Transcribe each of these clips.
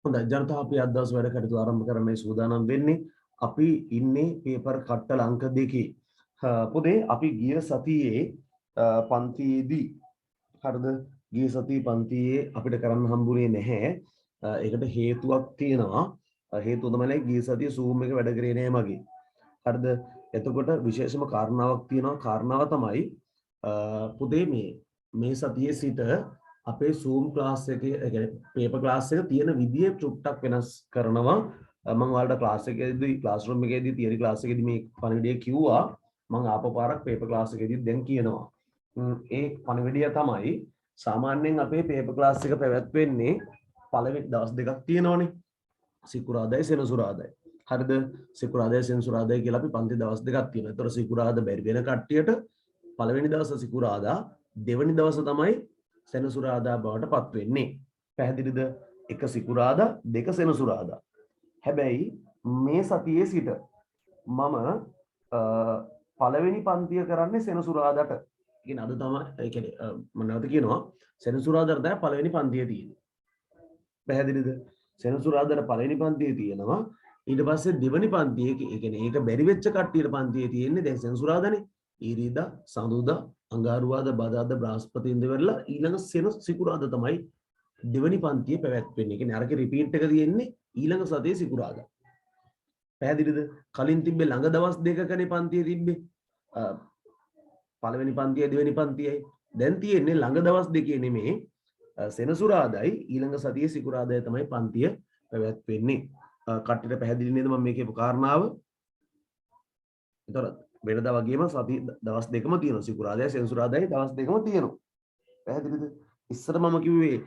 හොඳයි ජනතා අපි අද දවස් වැඩ කටයුතු ආරම්භ කරන්නයි සූදානම් වෙන්නේ. අපි ඉන්නේ පේපර් කට්ටල අංක 2. පොතේ අපි ගිය සතියේ පන්තියේදී හරිද ගිය සතියේ පන්තියේ අපිට කරන්න හම්බුනේ නැහැ. ඒකට හේතුවක් තියෙනවා. හේතුව තමයි ගිය සතියේ Zoom එක වැඩ කරේ නෑ මගේ. හරිද? එතකොට විශේෂම කාරණාවක් තියෙනවා. කාරණාව තමයි පුතේ මේ සතියේ සිට අපේ Zoom class එකේ يعني paper class එක තියෙන විදිය චුට්ටක් වෙනස් කරනවා. මම ඔයාලට class එකේදී classroom එකේදී theory class එකේදී මේ පණිවිඩය කිව්වා. මම ආපහු පාරක් paper class එකේදී දැන් කියනවා. ඒ පණිවිඩය තමයි සාමාන්‍යයෙන් අපේ paper class එක පැවැත්වෙන්නේ පළවෙනි දවස් දෙකක් තියෙනවනේ. සිකුරාදායි සෙනසුරාදායි. හරිද? සිකුරාදායි සෙනසුරාදායි කියලා අපි පන්ති දවස් දෙකක් තියෙනවා. ඒතර සිකුරාදා බැරි වෙන කට්ටියට පළවෙනි දවස සිකුරාදා, දෙවෙනි දවස තමයි සෙනසුරාදා බවට පත් වෙන්නේ. පැහැදිලිද? එක සිකුරාදා, දෙක සෙනසුරාදා. හැබැයි මේ සතියේ සිට මම පළවෙනි පන්තිය කරන්නේ සෙනසුරාදාට. කියන්නේ අද තමයි ඒ කියන්නේ මම නැවත කියනවා සෙනසුරාදාට තමයි පළවෙනි පන්තිය තියෙන්නේ. පැහැදිලිද? සෙනසුරාදාට පළවෙනි පන්තිය තියෙනවා. ඊට පස්සේ දෙවෙනි පන්තියේ ඒ කියන්නේ ඒක බැරි වෙච්ච කට්ටියට පන්තියේ තියෙන්නේ දැන් සෙනසුරාදානේ. ඊරිදා, සඳුදා, අඟහරුවාදා, බදාදා, බ්‍රහස්පතින්ද වෙරලා ඊළඟ සිකුරාදා තමයි දෙවෙනි පන්තිය පැවැත්වෙන්නේ. කියන්නේ අරක රිපීට් එක තියෙන්නේ ඊළඟ සතියේ සිකුරාදා. පැහැදිලිද? කලින් තිබ්බේ ළඟ දවස් දෙකකනේ පන්තිය තිබ්බේ. පළවෙනි පන්තියයි දෙවෙනි පන්තියයි. දැන් තියෙන්නේ ළඟ දවස් දෙකේ නෙමේ සෙනසුරාදායි ඊළඟ සතියේ සිකුරාදායි තමයි පන්තිය පැවැත්වෙන්නේ. කට්ටියට පැහැදිලි නේද මම මේ කියපු කාරණාව? ඒතර වෙනදා වගේම සති දවස් දෙකම තියෙනවා. සිකුරාදායි සෙනසුරාදායි දවස් දෙකම තියෙනවා. පැහැදිලිද? ඉස්සර මම කිව්වේ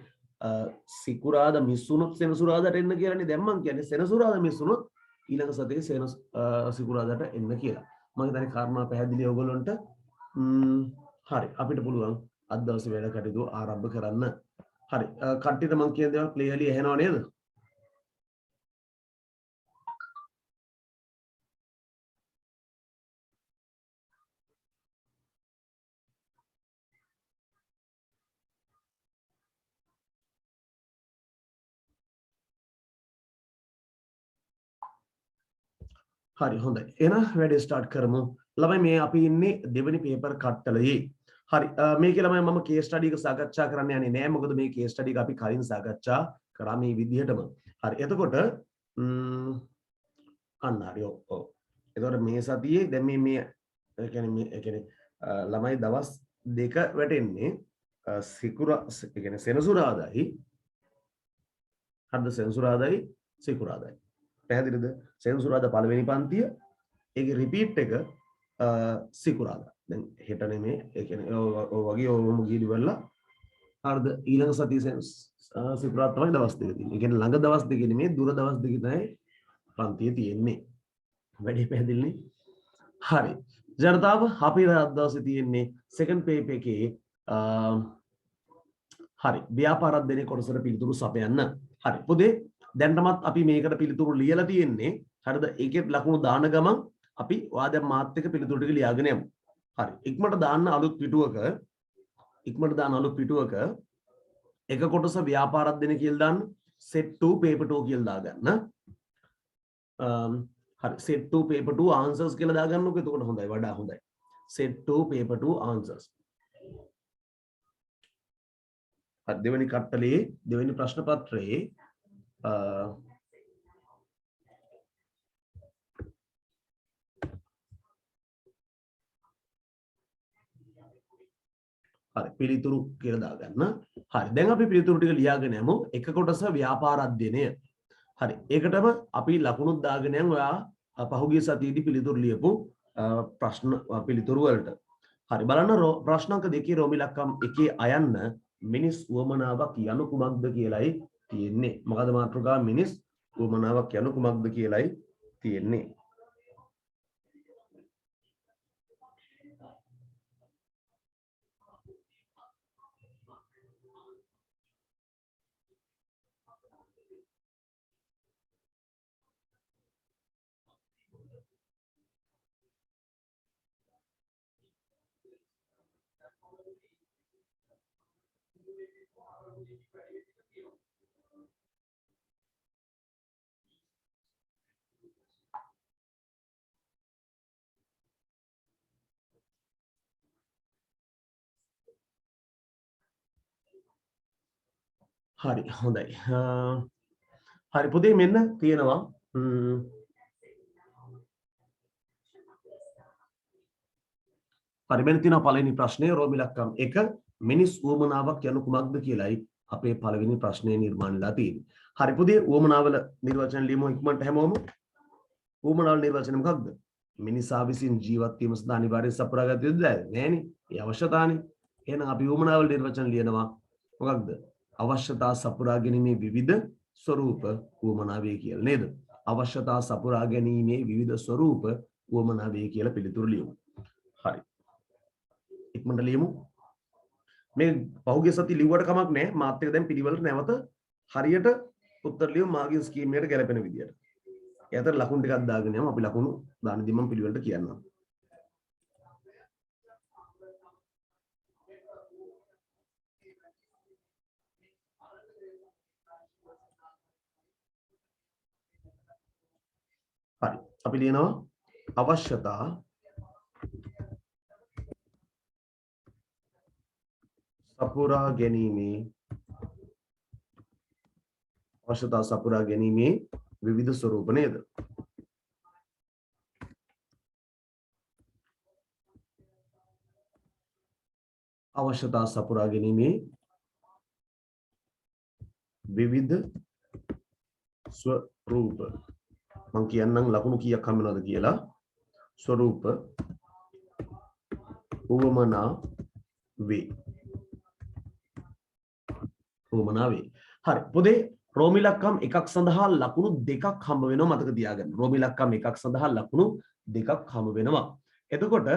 සිකුරාදා මිස් වුණොත් සෙනසුරාදාට එන්න කියලානේ. දැන් මම කියන්නේ සෙනසුරාදා මිස් වුණොත් ඊළඟ සතියේ සිකුරාදාට එන්න කියලා. මම හිතන්නේ කාරණා පැහැදිලි ඔයගොල්ලන්ට. හරි අපිට පුළුවන් අද දවසේ වැඩ කටයුතු ආරම්භ කරන්න. හරි කට්ටියට මම කියන දේවල් ක්ලියර්ලි ඇහෙනව නේද? හරි හොඳයි. එහෙනම් වැඩේ ස්ටාර්ට් කරමු. ළමයි මේ අපි ඉන්නේ දෙවෙනි පේපර් කට්ටලයේ. හරි මේකේ ළමයි මම කේස් ස්ටඩි එක සාකච්ඡා කරන්න යන්නේ නෑ. මොකද මේ කේස් ස්ටඩි එක අපි කලින් සාකච්ඡා කරා මේ විදිහටම. හරි එතකොට අන්න හරි ඔව්. එතකොට මේ සතියේ දැන් මේ ඒ කියන්නේ ළමයි දවස් දෙක වැටෙන්නේ ඒ කියන්නේ සෙනසුරාදායි හරිද සෙනසුරාදායි සිකුරාදායි. පැහැදිලිද? සෙනසුරාදා පළවෙනි පන්තිය ඒකේ රිපීට් එක සිකුරාදා. දැන් හෙට නෙමේ ඒ කියන්නේ ඔය වගේ ඔවම ගිහිලි වෙලා හරිද ඊළඟ සතියේ සිකුරාදා තමයි දවස් දෙක තියෙන්නේ. ඒ කියන්නේ ළඟ දවස් දෙක නෙමේ දුර දවස් දෙක තමයි පන්තිය තියෙන්නේ. වැඩි පැහැදිලිනේ? හරි. ජනතාව අපි අද දවසේ තියෙන්නේ සෙකන්ඩ් පේපර් එකේ හරි ව්‍යාපාර අධ්‍යයනයේ කොටසට පිළිතුරු සපයන්න. හරි. පොතේ දැන්ටමත් අපි මේකට පිළිතුරු ලියලා තියෙන්නේ. හරිද? ඒකේ ලකුණු දාන ගමන් අපි ඔයා දැන් මාත් එක්ක පිළිතුරු ටික ලියාගෙන යමු. හරි. ඉක්මනට දාන්න අලුත් පිටුවක එක කොටස ව්‍යාපාර අධ්‍යයනය කියලා දාන්න. set 2 paper 2 කියලා දාගන්න. හරි set 2 paper 2 answers කියලා දාගන්නකො. එතකොට හොඳයි වඩා හොඳයි. set 2 paper 2 answers. හරි දෙවෙනි කට්ටලේ දෙවෙනි ප්‍රශ්න පත්‍රයේ හරි පිළිතුරු කියලා දාගන්න. හරි දැන් අපි පිළිතුරු ටික ලියාගෙන යමු. එක කොටස ව්‍යාපාර අධ්‍යයනය. හරි ඒකටම අපි ලකුණුත් දාගෙන යන් ඔයා පහුගිය සතියේදී පිළිතුරු ලියපු ප්‍රශ්න පිළිතුරු වලට. හරි බලන්න ප්‍රශ්න අංක 2 රෝම ඉලක්කම් 1 අයන්න මිනිස් උවමනාවක් යනු කුමක්ද කියලායි තියෙන්නේ. මොකද මාතෘකාව මිනිස් උවමනාවක් යනු කුමක්ද කියලායි තියෙන්නේ. හරි හොඳයි. හරි පුතේ මෙන්න තියෙනවා හරි මෙන්න තියෙනවා පළවෙනි ප්‍රශ්නේ රෝම ඉලක්කම් 1 මිනිස් උවමනාවක් යනු කුමක්ද කියලායි අපේ පළවෙනි ප්‍රශ්නේ නිර්මාණයලා තියෙන්නේ. හරි පුතේ උවමනාවල නිර්වචන ලියමු ඉක්මනට හැමෝම. උවමනාවල නිර්වචන මොකක්ද? මිනිසා විසින් ජීවත් වීම සඳහා අනිවාර්යෙන් සපුරා ගත යුතුද? නෑනේ. ඒ අවශ්‍යතාවනේ. එහෙනම් අපි උවමනාවල නිර්වචන ලියනවා මොකක්ද? අවශ්‍යතා සපුරා ගැනීමේ විවිධ ස්වરૂප උවමනාවේ කියලා නේද? අවශ්‍යතා සපුරා ගැනීමේ විවිධ ස්වરૂප උවමනාවේ කියලා පිළිතුරු ලියමු. හරි. ඉක්මනට ලියමු. මේ පහුගිය සති ලිව්වට කමක් නැහැ. මාත් එක දැන් පිළිවෙලට නැවත හරියට උත්තර ලියමු මාගින් ස්කීම් එකට ගැලපෙන විදියට. ඒ අතර ලකුණු ටිකක් දාගෙන යමු. අපි ලකුණු දාන දි මම පිළිවෙලට කියන්නම්. හරි. අපි ලියනවා අවශ්‍යතා සපුරා ගැනීමේ විවිධ ස්වરૂප නේද? අවශ්‍යතා සපුරා ගැනීමේ විවිධ ස්වરૂප මම කියන්නම් ලකුණු කීයක් හම්බ වෙනවද කියලා. ස්වરૂප උවමනා වේ. හරි පොදේ රෝම ඉලක්කම් එකක් සඳහා ලකුණු දෙකක් හම්බ වෙනවා මතක තියාගන්න. රෝම ඉලක්කම් එකක් සඳහා ලකුණු දෙකක් හම්බ වෙනවා. එතකොට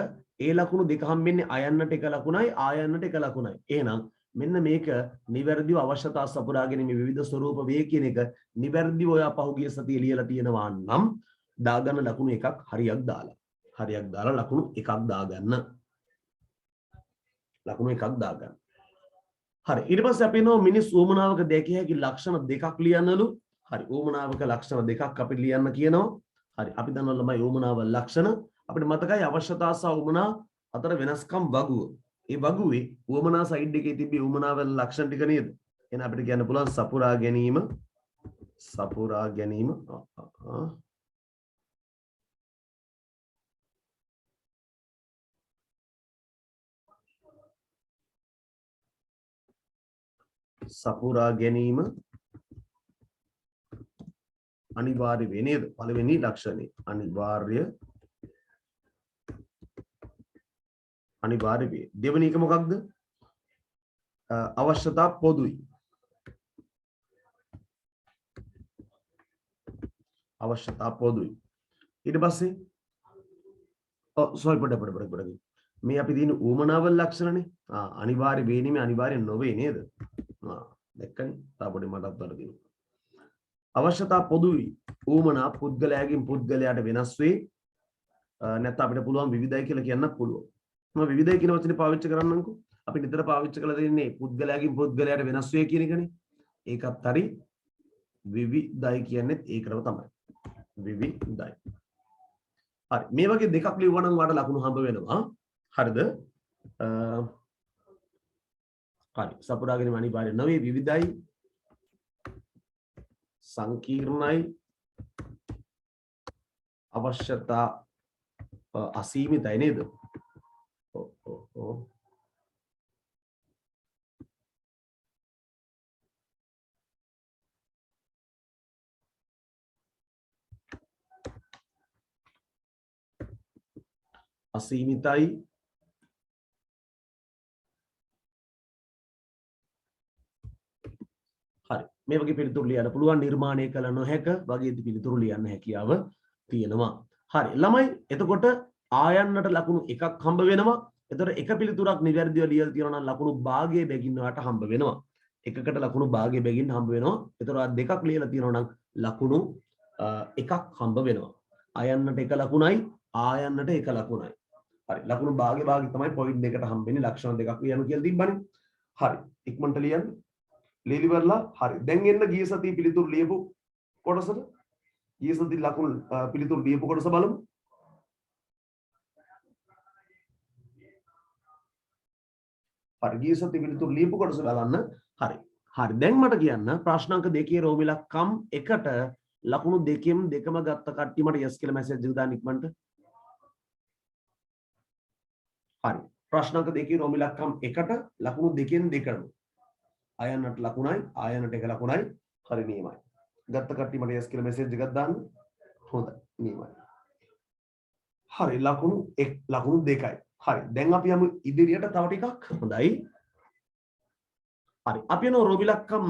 ඒ ලකුණු දෙක හම්බෙන්නේ අයන්නට එක ලකුණයි ආයන්නට එක ලකුණයි. එහෙනම් මෙන්න මේක නිවැරදිව අවශ්‍යතා සපුරා ගැනීම විවිධ ස්වરૂප වේ කියන එක නිවැරදිව ඔයා පහුගිය සතියේ ලියලා තියෙනවා නම් දාගන්න ලකුණු එකක් හරියක් දාලා ලකුණු එකක් දාගන්න. හරි ඊට පස්සේ අපි නෝ මිනිස් උවමනාවක දැකිය හැකි ලක්ෂණ දෙකක් ලියන්නලු. හරි උවමනාවක ලක්ෂණ දෙකක් අපි ලියන්න කියනවා. හරි අපි දන්නවා ළමයි උවමනාව ලක්ෂණ අපිට මතකයි අවශ්‍යතා සහ උවමනා අතර වෙනස්කම් වගුව. ඒ වගුවේ උවමනා සයිඩ් එකේ තිබ්බේ උවමනාව ලක්ෂණ ටික නේද? එහෙනම් අපිට කියන්න පුළුවන් සපුරා ගැනීම අනිවාර්ය වේ නේද? පළවෙනි ලක්ෂණය අනිවාර්ය වේ. දෙවෙනි එක මොකක්ද? අවශ්‍යතා පොදුයි. ඊට පස්සේ පොඩ මේ අපි දින උවමනාවල් ලක්ෂණනේ. අනිවාර්ය වේ නෙමෙයි අනිවාර්ය නොවේ නේද? දැක්කනේ. තාපොඩි මටත් වරදිනවා. අවශ්‍යතා පොදුයි. උවමනා පුද්ගලයාගෙන් පුද්ගලයාට වෙනස් වේ. නැත්නම් අපිට පුළුවන් විවිධයි කියලා කියන්නත් පුළුවන්. මම විවිධයි කියන වචනේ පාවිච්චි කරන්නම්කෝ. අපි නිතර පාවිච්චි කරලා දෙන්නේ පුද්ගලයාගෙන් පුද්ගලයාට වෙනස් වේ කියන එකනේ. ඒකත් හරි විවිධයි කියන්නේ ඒකටම තමයි. විවිධයි. හරි මේ වගේ දෙකක් ලියුවා නම් වාට ලකුණු හම්බ වෙනවා. හරිද? හරි සපුරා ගැනීම අනිවාර්ය නොවේ විවිධයි සංකීර්ණයි අවශ්‍යතා අසීමිතයි නේද? අසීමිතයි හරි මේ වගේ පිළිතුරු ලියන්න පුළුවන්. නිර්මාණය කළ නොහැක වගේ පිළිතුරු ලියන්න හැකියාව තියෙනවා. හරි ළමයි එතකොට ආයන්නට ලකුණු එකක් හම්බ වෙනවා. එතකොට එක පිළිතුරක් නිවැරදිව ලියලා තියෙනවා නම් ලකුණු භාගයේ බැගින් ඔයාලට හම්බ වෙනවා. එකකට ලකුණු භාගයේ බැගින් හම්බ වෙනවා. එතකොට දෙකක් ලියලා තියෙනවා නම් ලකුණු එකක් හම්බ වෙනවා. ආයන්නට එක ලකුණයි ආයන්නට එක ලකුණයි. හරි ලකුණු භාගයේ භාගය තමයි පොයින්ට් දෙකට හම්බෙන්නේ. ලක්ෂණ දෙකක් ලියන්න කියලා තිබ්බනේ. හරි ඉක්මනට ලියන්න. ලියලිවරලා හරි දැන් එන්න ගිය සතියේ පිළිතුරු ලියපු කොටසට ගිය සතියේ ලකුණු පිළිතුරු ලියපු කොටස බලමු. හරි ගිය සතියේ පිළිතුරු ලියපු කොටස බලන්න. හරි හරි දැන් මට කියන්න ප්‍රශ්න අංක 2 රෝම ඉලක්කම් 1ට ලකුණු දෙකෙන් දෙකම ගත්ත කට්ටිය මට yes කියලා මැසේජ් එක දාන්න ඉක්මනට. හරි ප්‍රශ්න අංක 2 රෝම ඉලක්කම් 1ට ලකුණු දෙකෙන් දෙකම ආයනට ලකුණයි ආයනට එක ලකුණයි. හරි නියමයි. ගත්ත කට්ටිය මට yes කියලා මැසේජ් එකක් දාන්න. හොඳයි නියමයි. හරි ලකුණු 2යි. හරි දැන් අපි යමු ඉදිරියට තව ටිකක්. හොඳයි. හරි අපි යනවා රෝම ඉලක්කම්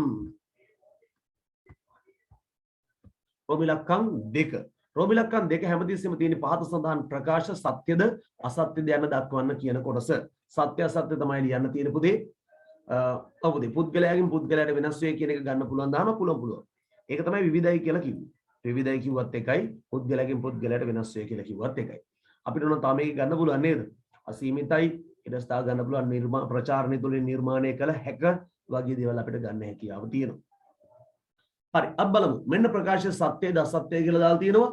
2. රෝම ඉලක්කම් 2 හැමතිස්සෙම තියෙන පහත සඳහන් ප්‍රකාශ සත්‍යද අසත්‍යද යන දක්වන්න කියන කොටස. සත්‍ය අසත්‍ය තමයි ලියන්න තියෙන පුතේ. ඔව් පුතේ පුද්ගලයාගෙන් පුද්ගලයාට වෙනස් වේ කියන එක ගන්න පුළුවන් දාන්න පුළුවන්. ඒක තමයි විවිධයි කියලා කිව්වේ. විවිධයි කිව්වත් එකයි පුද්ගලයාගෙන් පුද්ගලයාට වෙනස් වේ කියලා කිව්වත් එකයි. අපිට උන තව මේක ගන්න පුළුවන් නේද? අසීමිතයි ඊට ස්ථා ගන්න පුළුවන් ප්‍රචාරණය තුළින් නිර්මාණය කළ හැක වගේ දේවල් අපිට ගන්න හැකියාව තියෙනවා. හරි අපි බලමු. මෙන්න ප්‍රකාශය සත්‍යද අසත්‍යද කියලා දාලා තියෙනවා.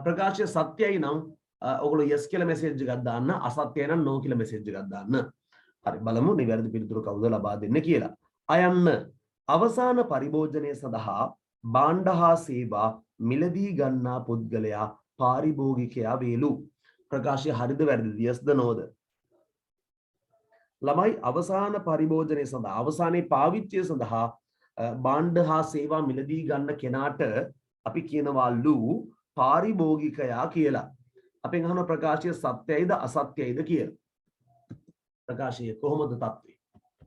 ප්‍රකාශය සත්‍යයි නම් ඔයගොල්ලෝ yes කියලා මැසේජ් එකක් දාන්න. අසත්‍යයි නම් no කියලා මැසේජ් එකක් දාන්න. හරි බලමු නිවැරදි පිළිතුරු කවුද ලබා දෙන්නේ කියලා. අයන්න අවසාන පරිභෝජනය සඳහා භාණ්ඩ හා සේවා මිලදී ගන්නා පුද්ගලයා පාරිභෝගිකයා වේලු. ප්‍රකාශය හරිද වැරදිද? yes ද no ද? ළමයි අවසාන පරිභෝජනය සඳහා අවසානයේ පාවිච්චිය සඳහා භාණ්ඩ හා සේවා මිලදී ගන්න කෙනාට අපි කියනවලු පාරිභෝගිකයා කියලා. අපෙන් අහන ප්‍රකාශය සත්‍යයිද අසත්‍යයිද කියලා. ප්‍රකාශය කොහොමද තත්ත්වය?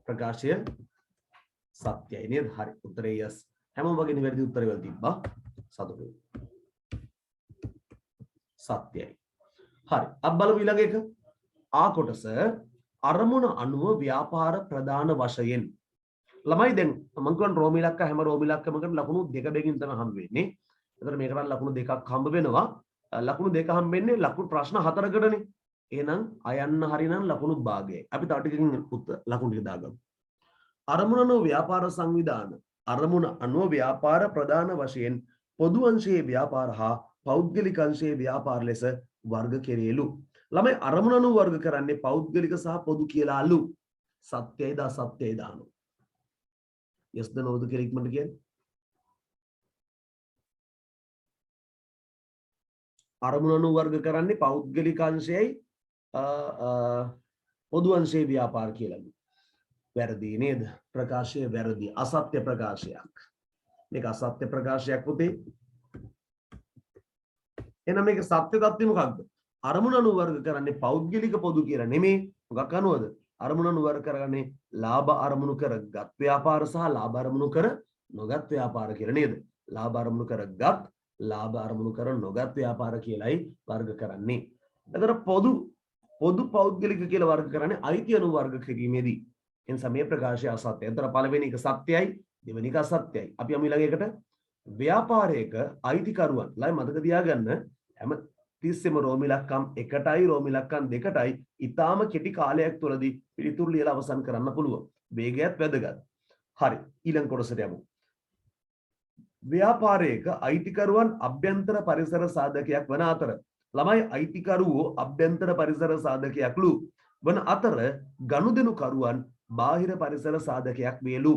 ප්‍රකාශය සත්‍යයි නේද? හරි උත්තරේ yes. හැමෝම වගේ නිවැරදි උත්තරය වල තිබ්බා. සතුටුයි. සත්‍යයි. හරි අපි බලමු ඊළඟ එක. ආ කොටස අරමුණ අනුව ව්‍යාපාර ප්‍රදාන වශයෙන්. ළමයි දැන් මම කියන රෝම ඉලක්ක හැම රෝම ඉලක්කමකට ලකුණු දෙක බැගින් තමයි හම්බ වෙන්නේ. ඒතර මේකට ලකුණු දෙකක් හම්බ වෙනවා. ලකුණු දෙක හම්බ වෙන්නේ ලකුණු ප්‍රශ්න 4කටනේ. එහෙනම් අයන්න හරිනම් ලකුණු භාගයයි. අපි තව ටිකකින් ලකුණු ටික දාගමු. අරමුණ අනුව ව්‍යාපාර සංවිධාන අරමුණ අනුව ව්‍යාපාර ප්‍රදාන වශයෙන් පොදු අංශයේ ව්‍යාපාර හා පෞද්ගලික අංශයේ ව්‍යාපාර ලෙස වර්ග කෙරේලු. ළමයි අරමුණ අනුව වර්ග කරන්නේ පෞද්ගලික සහ පොදු කියලාලු. සත්‍යයිද අසත්‍යයිද අනුව. yes ද no ද කියලා ඉක්මනට කියන්නේ. අරමුණ අනුව වර්ග කරන්නේ පෞද්ගලික අංශයයි පොදු අංශයේ ව්‍යාපාර කියලාලු. වැරදි නේද? ප්‍රකාශය වැරදි. අසත්‍ය ප්‍රකාශයක්. මේක අසත්‍ය ප්‍රකාශයක් පුතේ. එහෙනම් මේක සත්‍ය තත්ත්වය මොකක්ද? අරමුණ අනුව වර්ග කරන්නේ පෞද්ගලික පොදු කියලා නෙමෙයි. මොකක් අනුවද? අරමුණ අනුව වර්ග කරන්නේ ලාභ අරමුණු කරගත් ව්‍යාපාර සහ ලාභ අරමුණු කර නොගත් ව්‍යාපාර කියලා නේද? ලාභ අරමුණු කරගත් ලාභ අරමුණු කර නොගත් ව්‍යාපාර කියලායි වර්ග කරන්නේ. එතකොට පොදු පෞද්ගලික කියලා වර්ග කරන්නේ අයිති අනුව වර්ග කිරීමේදී. එනිසා මේ ප්‍රකාශය අසත්‍යයි. එතන පළවෙනි එක සත්‍යයි, දෙවෙනි එක අසත්‍යයි. අපි යමු ඊළඟ එකට. ව්‍යාපාරයක අයිතිකරුවන් ලයි මතක තියාගන්න හැම තිස්සෙම රෝම ඉලක්කම් 1ටයි රෝම ඉලක්කම් 2ටයි ඊටාම කෙටි කාලයක් තුළදී පිළිතුරු ලියලා අවසන් කරන්න පුළුවන්. වේගයත් වැදගත්. හරි ඊළඟ කොටසට යමු. ව්‍යාපාරයක අයිතිකරුවන් අභ්‍යන්තර පරිසර සාධකයක් වන අතර ළමයි අයිතිකරුවෝ අභ්‍යන්තර පරිසර සාධකයක්ලු වන අතර ගනුදෙනුකරුවන් බාහිර පරිසර සාධකයක් වේලු.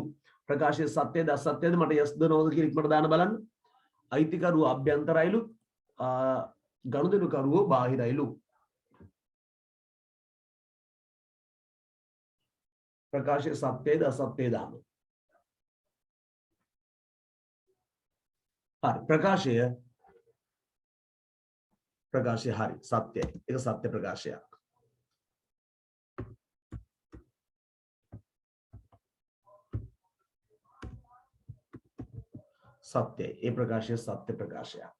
ප්‍රකාශය සත්‍යද අසත්‍යද? මට yes ද no ද කියලා ඉක්මනට දාන්න බලන්න. අයිතිකරුවෝ අභ්‍යන්තරයිලු ගනුදෙනුකරුවෝ බාහිරයිලු. ප්‍රකාශය සත්‍යද අසත්‍යද? හරි ප්‍රකාශය හරි සත්‍යයි. ඒක සත්‍ය ප්‍රකාශයක්. සත්‍යයි. ඒ ප්‍රකාශය සත්‍ය ප්‍රකාශයක්.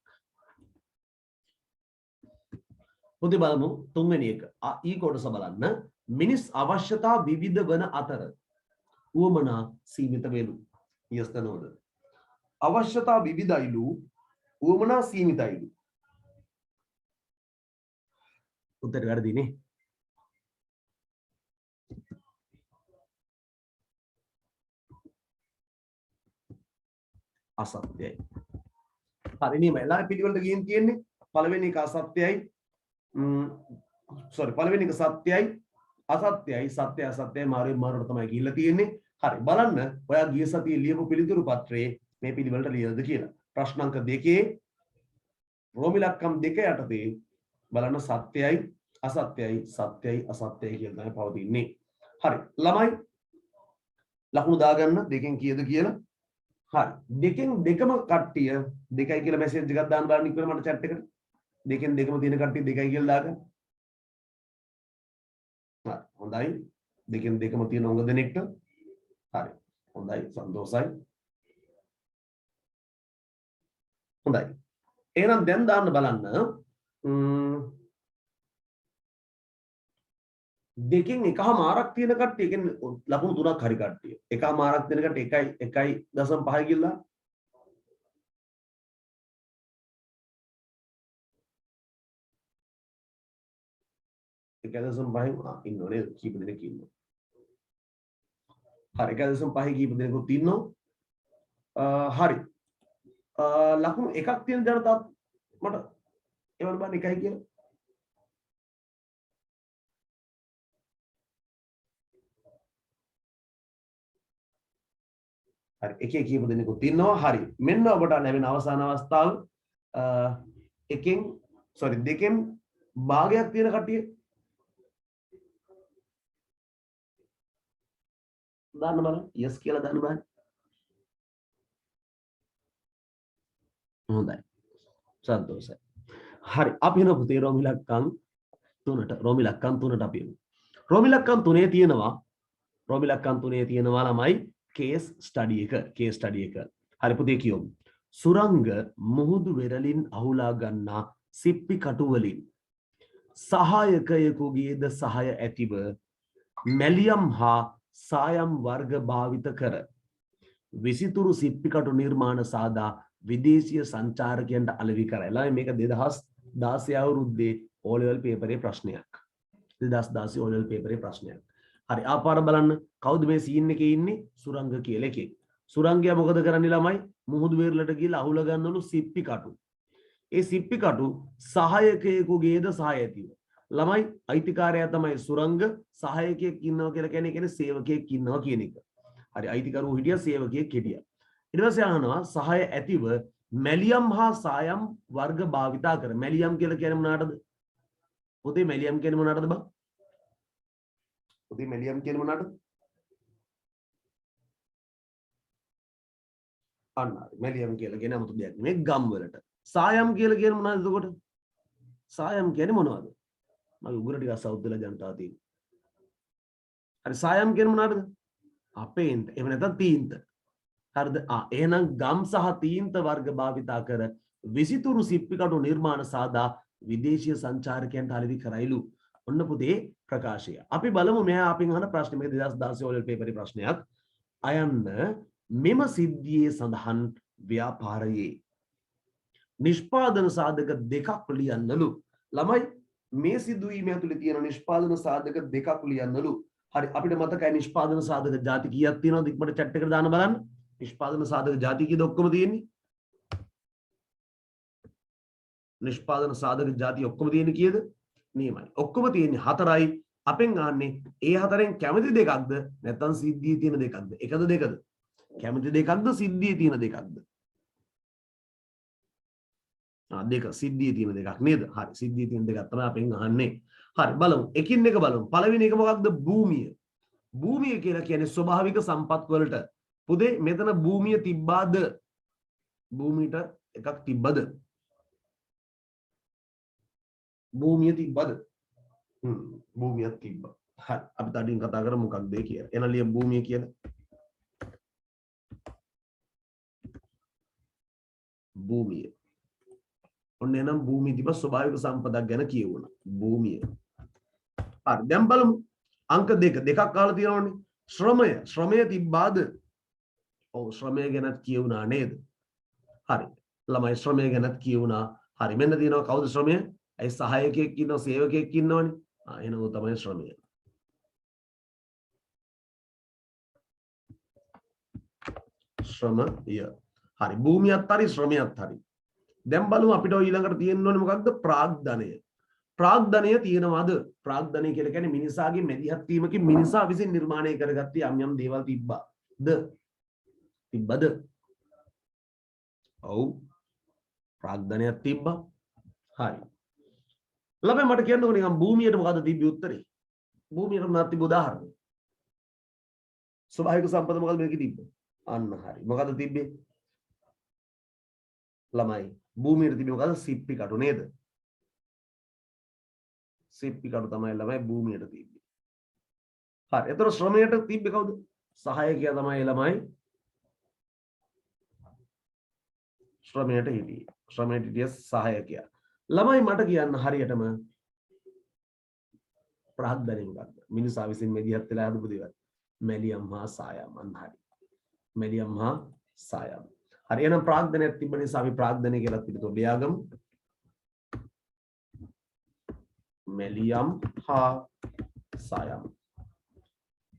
පුතේ බලමු තුන්වෙනි එක. ඊ කොටස බලන්න. මිනිස් අවශ්‍යතා විවිධ වන අතර උවමනා සීමිත වේලු. yes ද no ද? අවශ්‍යතා විවිධයිලු උවමනා සීමිතයිලු. උත්තර වැරදිනේ. අසත්‍යයි. හරි නේ මම පිළිවෙලට ගිහින් තියෙන්නේ. පළවෙනි එක අසත්‍යයි. පළවෙනි එක සත්‍යයි අසත්‍යයි සත්‍ය අසත්‍යයි මාරුවට තමයි ගිහිල්ලා තියෙන්නේ. හරි බලන්න ඔයා ගිය සතියේ ලියපු පිළිතුරු පත්‍රයේ මේ පිළිවෙලට ලියලාද කියලා. ප්‍රශ්න අංක 2 රෝමි ලක්කම් 2 යටතේ බලන්න සත්‍යයි අසත්‍යයි සත්‍යයි අසත්‍යයි කියලා තමයි පවතින්නේ. හරි ළමයි ලකුණු දාගන්න දෙකෙන් කීයද කියලා. හරි දෙකෙන් දෙකම කට්ටිය 2යි කියලා මැසේජ් එකක් දාන්න බලන්න ඉක්මන මට chat එකට. දෙකෙන් දෙකම තියෙන කට්ටිය 2යි කියලා දාගන්න. හරි හොඳයි. දෙකෙන් දෙකම තියෙන උඟ දෙනෙක්ට හරි හොඳයි සන්තෝසයි. හොඳයි. එහෙනම් දැන් දාන්න බලන්න දෙකෙන් එකමාරක් තියෙන කට්ටිය කියන්නේ ලකුණු තුනක් හරි කට්ටිය. එකමාරක් තියෙන කට්ටිය 1.5 කියලා. එකදසම් පහෙන් ඉන්නෝනේ කීප දෙනෙක් ඉන්නවා. හරි එකදසම් පහේ කීප දෙනෙකුත් ඉන්නවා. හරි ලකුණු එකක් තියෙන ජනතාවත් මට එවන බන්න එකයි කියලා. හරි එකේ කීප දෙනෙකුත් ඉන්නවා. හරි මෙන්න ඔබට ලැබෙන අවසාන අවස්ථාව දෙකෙන් භාගයක් තියෙන කට්ටිය දාන්න බලන්න yes කියලා දාන්න බලන්න. හොඳයි සන්තෝෂයි. හරි අපි එන පුතේ රෝමි ලක්කම් 3ට අපි එමු. රෝමි ලක්කම් 3 තියෙනවා ළමයි කේස් ස්ටඩි එක. හරි පුතේ කියමු. සුරංග මුහුදු වෙරළින් අහුලා ගන්නා සිප්පි කටු වලින් සහායකයෙකුගේද සහය ඇතිව මැලියම් හා සායම් වර්ග භාවිත කර විසිතුරු සිප්පි කටු නිර්මාණ සාදා විදේශීය සංචාරකයන්ට අලෙවි කරලා මේක 2016 අවුරුද්දේ O level පේපරේ ප්‍රශ්නයක්. 2016 O level පේපරේ ප්‍රශ්නයක්. හරි ආපාර බලන්න කවුද මේ සීන් එකේ ඉන්නේ? සුරංග කියලා එකේ. සුරංගයා මොකද කරන්නේ ළමයි? මුහුදු වෙරළට ගිහලා අහුල ගන්නලු සිප්පි කටු. ඒ සිප්පි කටු සහායකයෙකුගේද සහාය ඇතිව. ළමයි අයිතිකාරයා තමයි සුරංග, සහායකයෙක් ඉන්නවා කියලා කියන්නේ සේවකයෙක් ඉන්නවා කියන එක. හරි අයිතිකරුවෝ හිටියා සේවකයෙක් හිටියා. ඊට පස්සේ අහනවා සහාය ඇතිව මැලියම් හා සායම් වර්ග භාවිතා කර. මැලියම් කියලා කියන්නේ මොනවාටද? පුතේ මැලියම් කියන්නේ මොනවාටද බං? පුතේ මැලියම් කියන්නේ මොනවාටද? අන්න මැලියම් කියලා කියන 아무තු දෙයක් නෙමෙයි ගම් වලට. සායම් කියලා කියන්නේ මොනවද එතකොට? සායම් කියන්නේ මොනවද? මම උගුර ටිකක් සෞද්දලා ජනතාව තියෙනවා. හරි සායම් කියන්නේ මොනවද? අපේන්ත. එහෙම නැත්නම් තීන්ත. හරිද? එහෙනම් ගම් සහ තීන්ත වර්ග භාවිතා කර විසිතුරු සිප්පි කටු නිර්මාණ සාදා විදේශීය සංචාරකයන්ට අලෙවි කරයිලු. ඔන්න පුතේ ප්‍රකාශය. අපි බලමු මෙහා අපින් අහන ප්‍රශ්නේ මේක 2016 O level පේපරේ ප්‍රශ්නයක්. අයන්න මෙම සිද්ධියේ සඳහන් ව්‍යාපාරයේ නිෂ්පාදන සාධක දෙකක් ලියන්නලු. ළමයි මේ සිදුවීම ඇතුලේ තියෙන නිෂ්පාදන සාධක දෙකක් ලියන්නලු. හරි අපිට මතකයි නිෂ්පාදන සාධක ಜಾති කීයක් තියෙනවද? ඉක්මනට chat එකට දාන්න බලන්න. නිෂ්පාදන සාධක ಜಾති කීයද ඔක්කොම තියෙන්නේ? නිෂ්පාදන සාධක ಜಾති ඔක්කොම තියෙන්නේ කීයද? නියමයි. ඔක්කොම තියෙන්නේ 4යි. අපෙන් අහන්නේ ඒ 4න් කැමති දෙකක්ද නැත්නම් සිද්ධියේ තියෙන දෙකක්ද? එකද දෙකද? කැමති දෙකක්ද සිද්ධියේ තියෙන දෙකක්ද? දෙක සිද්ධියේ තියෙන දෙකක් නේද? හරි සිද්ධියේ තියෙන දෙකක් තමයි අපෙන් අහන්නේ. හරි බලමු. එකින් එක බලමු. පළවෙනි එක මොකක්ද? භූමිය. භූමිය කියලා කියන්නේ ස්වභාවික සම්පත් වලට. පුතේ මෙතන භූමිය තිබ්බාද? භූමියට එකක් තිබ්බද? භූමිය තිබ්බද? භූමියක් තිබ්බා. හරි අපි තඩින් කතා කරමු මොකක්ද ඒ කියලා. එන ලිය භූමිය කියලා. භූමිය. ඔන්න එනම් භූමිය තිබ්බ ස්වභාවික සම්පතක් ගැන කියවුණා. භූමිය. හරි දැන් බලමු. අංක දෙකක් අහලා තියෙනවනේ. ශ්‍රමය තිබ්බාද? ඔව් ශ්‍රමය ගැනත් කියවුණා නේද? හරි. ළමයි ශ්‍රමය ගැනත් කියවුණා. හරි මෙන්න තියෙනවා කවුද ශ්‍රමය? ඒ සහායකයෙක් ඉන්නවා සේවකයෙක් ඉන්නවනේ. එහෙනම් ਉਹ තමයි ශ්‍රමය. ශ්‍රමය. හරි භූමියත් හරි ශ්‍රමයත් හරි. දැන් බලමු අපිට ඊළඟට තියෙන්න ඕනේ මොකක්ද? ප්‍රාග්ධනය. ප්‍රාග්ධනය තියෙනවද? ප්‍රාග්ධනය කියලා කියන්නේ මිනිසාගේ මැදිහත් වීමකින් මිනිසා විසින් නිර්මාණය කරගත්ත යම් යම් දේවල් තිබ්බා. තිබ්බද? ඔව්. ප්‍රාග්ධනයක් තිබ්බා. හරි. ළමයි මට කියන්නකෝ නිකන් භූමියට මොකද්ද තිබ්බේ උත්තරේ? භූමියට මොනවද තිබ්බ උදාහරණ? ස්වභාවික සම්පත මොකද්ද මේකේ තිබ්බේ? අන්න හරි. මොකද්ද තිබ්බේ? ළමයි භූමියට තිබ්බේ මොකද්ද? සිප්පි කටු නේද? සිප්පි කටු තමයි ළමයි භූමියට තිබ්බේ. හරි. එතකොට ශ්‍රමයට තිබ්බේ කවුද? සහායකයා තමයි ළමයි. ශ්‍රමයට හිටියේ. ශ්‍රමයට හිටිය සහායකයා. ළමයි මට කියන්න හරියටම ප්‍රාග්ධනය මොකක්ද? මිනිසා විසින් මෙදිහත් වෙලා හදපු දේවල්. මැලියම් හා සායම්. අන්න හරි. මැලියම් හා සායම්. හරි එහෙනම් ප්‍රාග්ධනයක් තිබ්බ නිසා අපි ප්‍රාග්ධනය කියලා පිළිතුරු ලියාගමු. මැලියම් හා සායම්.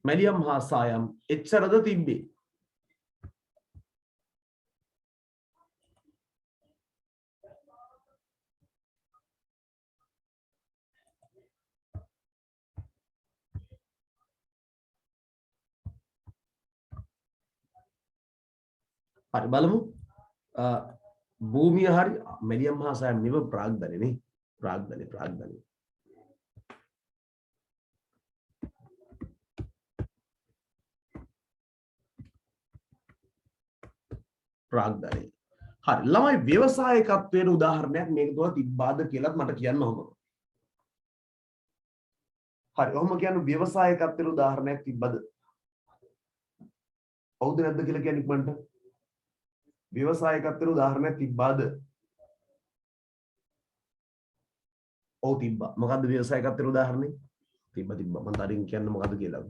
මැලියම් හා සායම් එච්චරද තිබ්බේ? හරි බලමු. භූමිය හරි මැලියම් හා සායම් නෙව ප්‍රාග්ධනය නේ. ප්‍රාග්ධනය. ප්‍රාග්ධනය. හරි ළමයි ව්‍යවසායකත්වයට උදාහරණයක් මේක තුල තිබ්බාද කියලාත් මට කියන්න ඕන. හරි ඔහොම කියන්නේ ව්‍යවසායකත්වයට උදාහරණයක් තිබ්බද? හවුද නැද්ද කියලා කියන්නේ ඉක්මනට. ව්‍යවසායකත්වයට උදාහරණයක් තිබ්බාද? ඔව් තිබ්බා. මොකද්ද ව්‍යවසායකත්වයට උදාහරණේ? තිබ්බා. මම තරින් කියන්න මොකද්ද කියලා.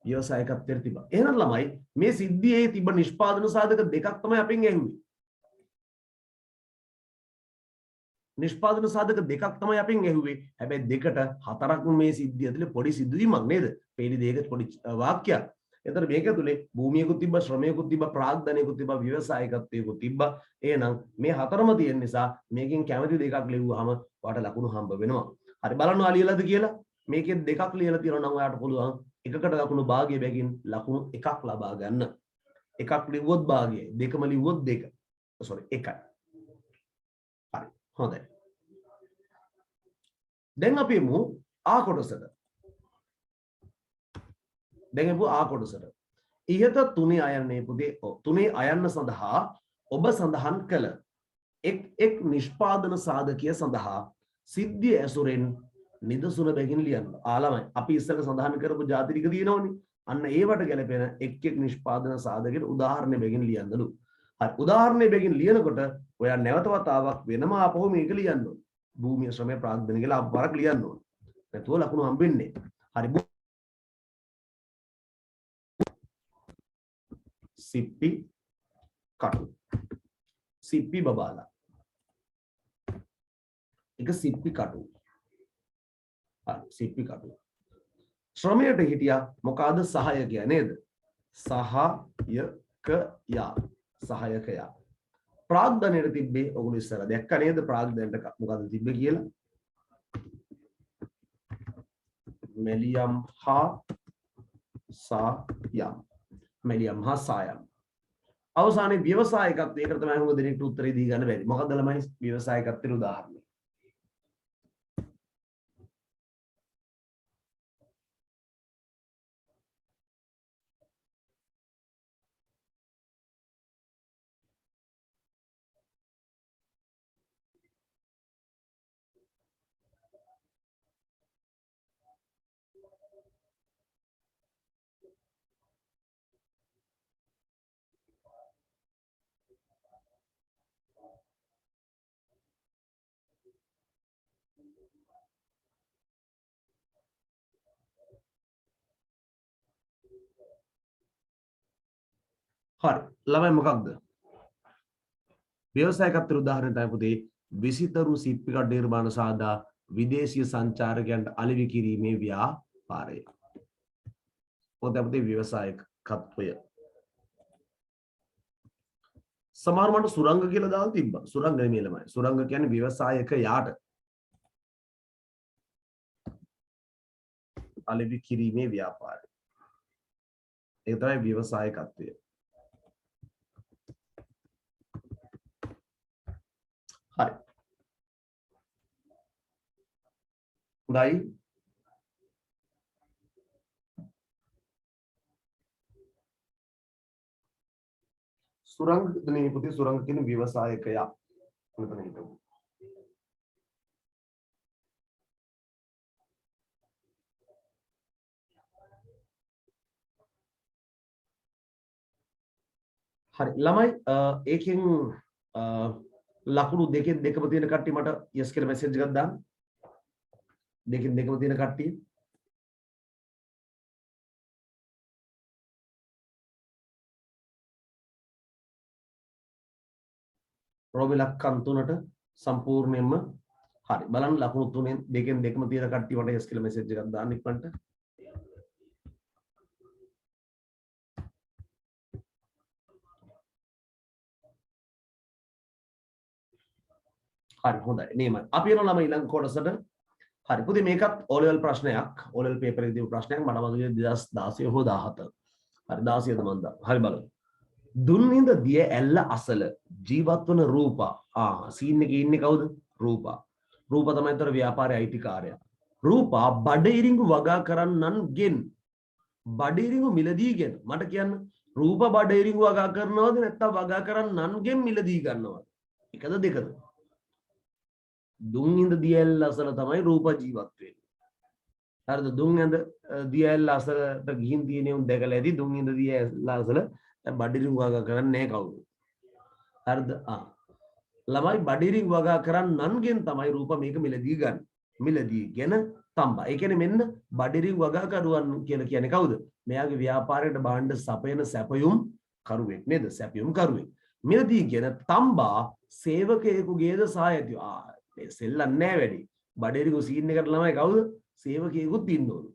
ව්‍යවසායකත්වයට තිබ්බා. එහෙනම් ළමයි මේ සිද්ධියේ තිබ්බ නිෂ්පාදන සාධක දෙකක් තමයි අපෙන් ඇහුවේ. නිෂ්පාදන සාධක දෙකක් තමයි අපෙන් ඇහුවේ. හැබැයි දෙකට හතරක් මේ සිද්ධිය ඇතුලේ පොඩි සිදුවීමක් නේද? පේලි දෙයක පොඩි වාක්‍යයක්. එතකොට මේක ඇතුලේ භූමියකුත් තිබ්බා, ශ්‍රමයකුත් තිබ්බා, ප්‍රාග්ධනයකුත් තිබ්බා, ව්‍යවසායකත්වයකුත් තිබ්බා. එහෙනම් මේ හතරම තියෙන නිසා මේකෙන් කැමති දෙකක් ලියුවාම ඔයාලට ලකුණු හම්බ වෙනවා. හරි බලන්න ඔයා ලියලාද කියලා? මේකෙන් දෙකක් ලියලා තියෙනවා නම් ඔයාලට පුළුවන් එකකට ලකුණු භාගය බැගින් ලකුණු එකක් ලබා ගන්න. එකක් ලිව්වොත් භාගයයි, දෙකම ලිව්වොත් දෙක. එකයි. හරි. හොඳයි. දැන් අපි යමු ආ කොටසට. දැන් අපි ආ කොටසට. ඉහත තුනේ අයන්නේ පුතේ තුනේ අයන්න සඳහා ඔබ සඳහන් කළ එක් නිෂ්පාදන සාධකය සඳහා සිද්ධිය ඇසුරෙන් නිදසුන බැගින් ලියන්න. ආලමයි අපි ඉස්සෙල්ලා සඳහන් කරපු ಜಾති ටික තියෙනවනේ. අන්න ඒවට ගැලපෙන එක් නිෂ්පාදන සාධකයකට උදාහරණ බැගින් ලියන්නලු. හරි උදාහරණය බැගින් ලියනකොට ඔයා නැවත වතාවක් වෙනම ආපහු මේක ලියන්න ඕනේ. භූමිය ශ්‍රමය ප්‍රාග්ධනය කියලා අපවරක් ලියන්න ඕනේ. නැතුව ලකුණු හම්බෙන්නේ. හරි සිප්පි කටු. සිප්පි බබාලා. එක සිප්පි කටු. හරි සිප්පි කටු. ශ්‍රමයට හිටියා මොකಾದ සහායකයා නේද? සහායකයා. සහායකයා. ප්‍රාග්ධනයට තිබ්බේ ඔගොල්ලෝ ඉස්සර දැක්ක නේද ප්‍රාග්ධනයට මොකද්ද තිබ්බේ කියලා? මැලියම් හා සායම්. මැලියම් හා සායම්. අවසානයේ ව්‍යවසායකත්වය ඒකට තමයි හුඟ දෙනෙක්ට උත්තරේ දී ගන්න බැරි. මොකද්ද ළමයි ව්‍යවසායකත්වයේ උදාහරණය? හරි ළමයි මොකක්ද? ව්‍යවසායකත්වයේ උදාහරණය තමයි පුතේ විසිතරු සිප්පි කඩ නිර්මාණ සාදා විදේශීය සංචාරකයන්ට අලෙවි කිරීමේ ව්‍යාපාරය. පොත පුතේ ව්‍යවසායකත්වය. සමහර මට සුරංග කියලා දාලා තිබ්බා. සුරංග නෙමෙයි ළමයි. සුරංග කියන්නේ ව්‍යවසායකයාට. අලෙවි කිරීමේ ව්‍යාපාරය. ඒක තමයි ව්‍යවසායකත්වය. හරි. හොඳයි. සුරංග නේ පුතේ සුරංග කියන ව්‍යවසායකයා. මෙතන හිටමු. හරි ළමයි ඒකෙන් ලකුණු දෙකෙන් දෙකම තියෙන කට්ටිය මට yes කියලා මැසේජ් එකක් දාන්න. දෙකෙන් දෙකම තියෙන කට්ටිය. රෝමි ලක්කම් 3ට සම්පූර්ණයෙන්ම හරි. බලන්න ලකුණු 3ෙන් දෙකෙන් දෙකම තියෙන කට්ටිය මට yes කියලා මැසේජ් එකක් දාන්න ඉක්මනට. හරි හොඳයි. නියමයි. අපි යනවා ළමයි ඊළඟ කොටසට. හරි. පුතේ මේකත් O level ප්‍රශ්නයක්. O level paper එකේ දීපු ප්‍රශ්නයක්. මට මතකයි 2016 හෝ 17. හරි 16ද මන්ද. හරි බලමු. දුන්නින්ද දිය ඇල්ල අසල ජීවත් වන රූපා. සීන් එකේ ඉන්නේ කවුද? රූපා. රූපා තමයි ඒතර ව්‍යාපාරයේ අයිතිකාරයා. රූපා බඩේරිඟු වගා කරන්නන්ගෙන් බඩේරිඟු මිලදීගෙන මට කියන්න රූපා බඩේරිඟු වගා කරනවද නැත්නම් වගා කරන්නන්ගෙන් මිලදී ගන්නවද? එකද දෙකද? දුන්නින්ද දිය ඇල්ල අසල තමයි රූපා ජීවත් වෙන්නේ. හරිද? දුන්නින්ද දිය ඇල්ල අසලට ගිහින් තියෙනේ උන් දැකලා ඇති දුන්නින්ද දිය ඇල්ල අසල බඩේරිඟු වගා කරන්නේ නැහැ කවුරු. හරිද? ළමයි බඩේරිඟු වගා කරන්නන්ගෙන් තමයි රූපා මේක මිලදී ගන්න. මිලදීගෙන තම්බා. ඒ කියන්නේ මෙන්න බඩේරිඟු වගා කරුවන් කියලා කියන්නේ කවුද? මෙයාගේ ව්‍යාපාරයට භාණ්ඩ සපයන සැපයුම් කරුවෙක් නේද? සැපයුම් කරුවෙක්. මිලදීගෙන තම්බා සේවකයෙකුගේද සහායතිය. මේ සෙල්ලම් නෑ වැඩි. බඩේරිඟු සීන් එකට ළමයි කවුද? සේවකයෙකුත් ඉන්න ඕන.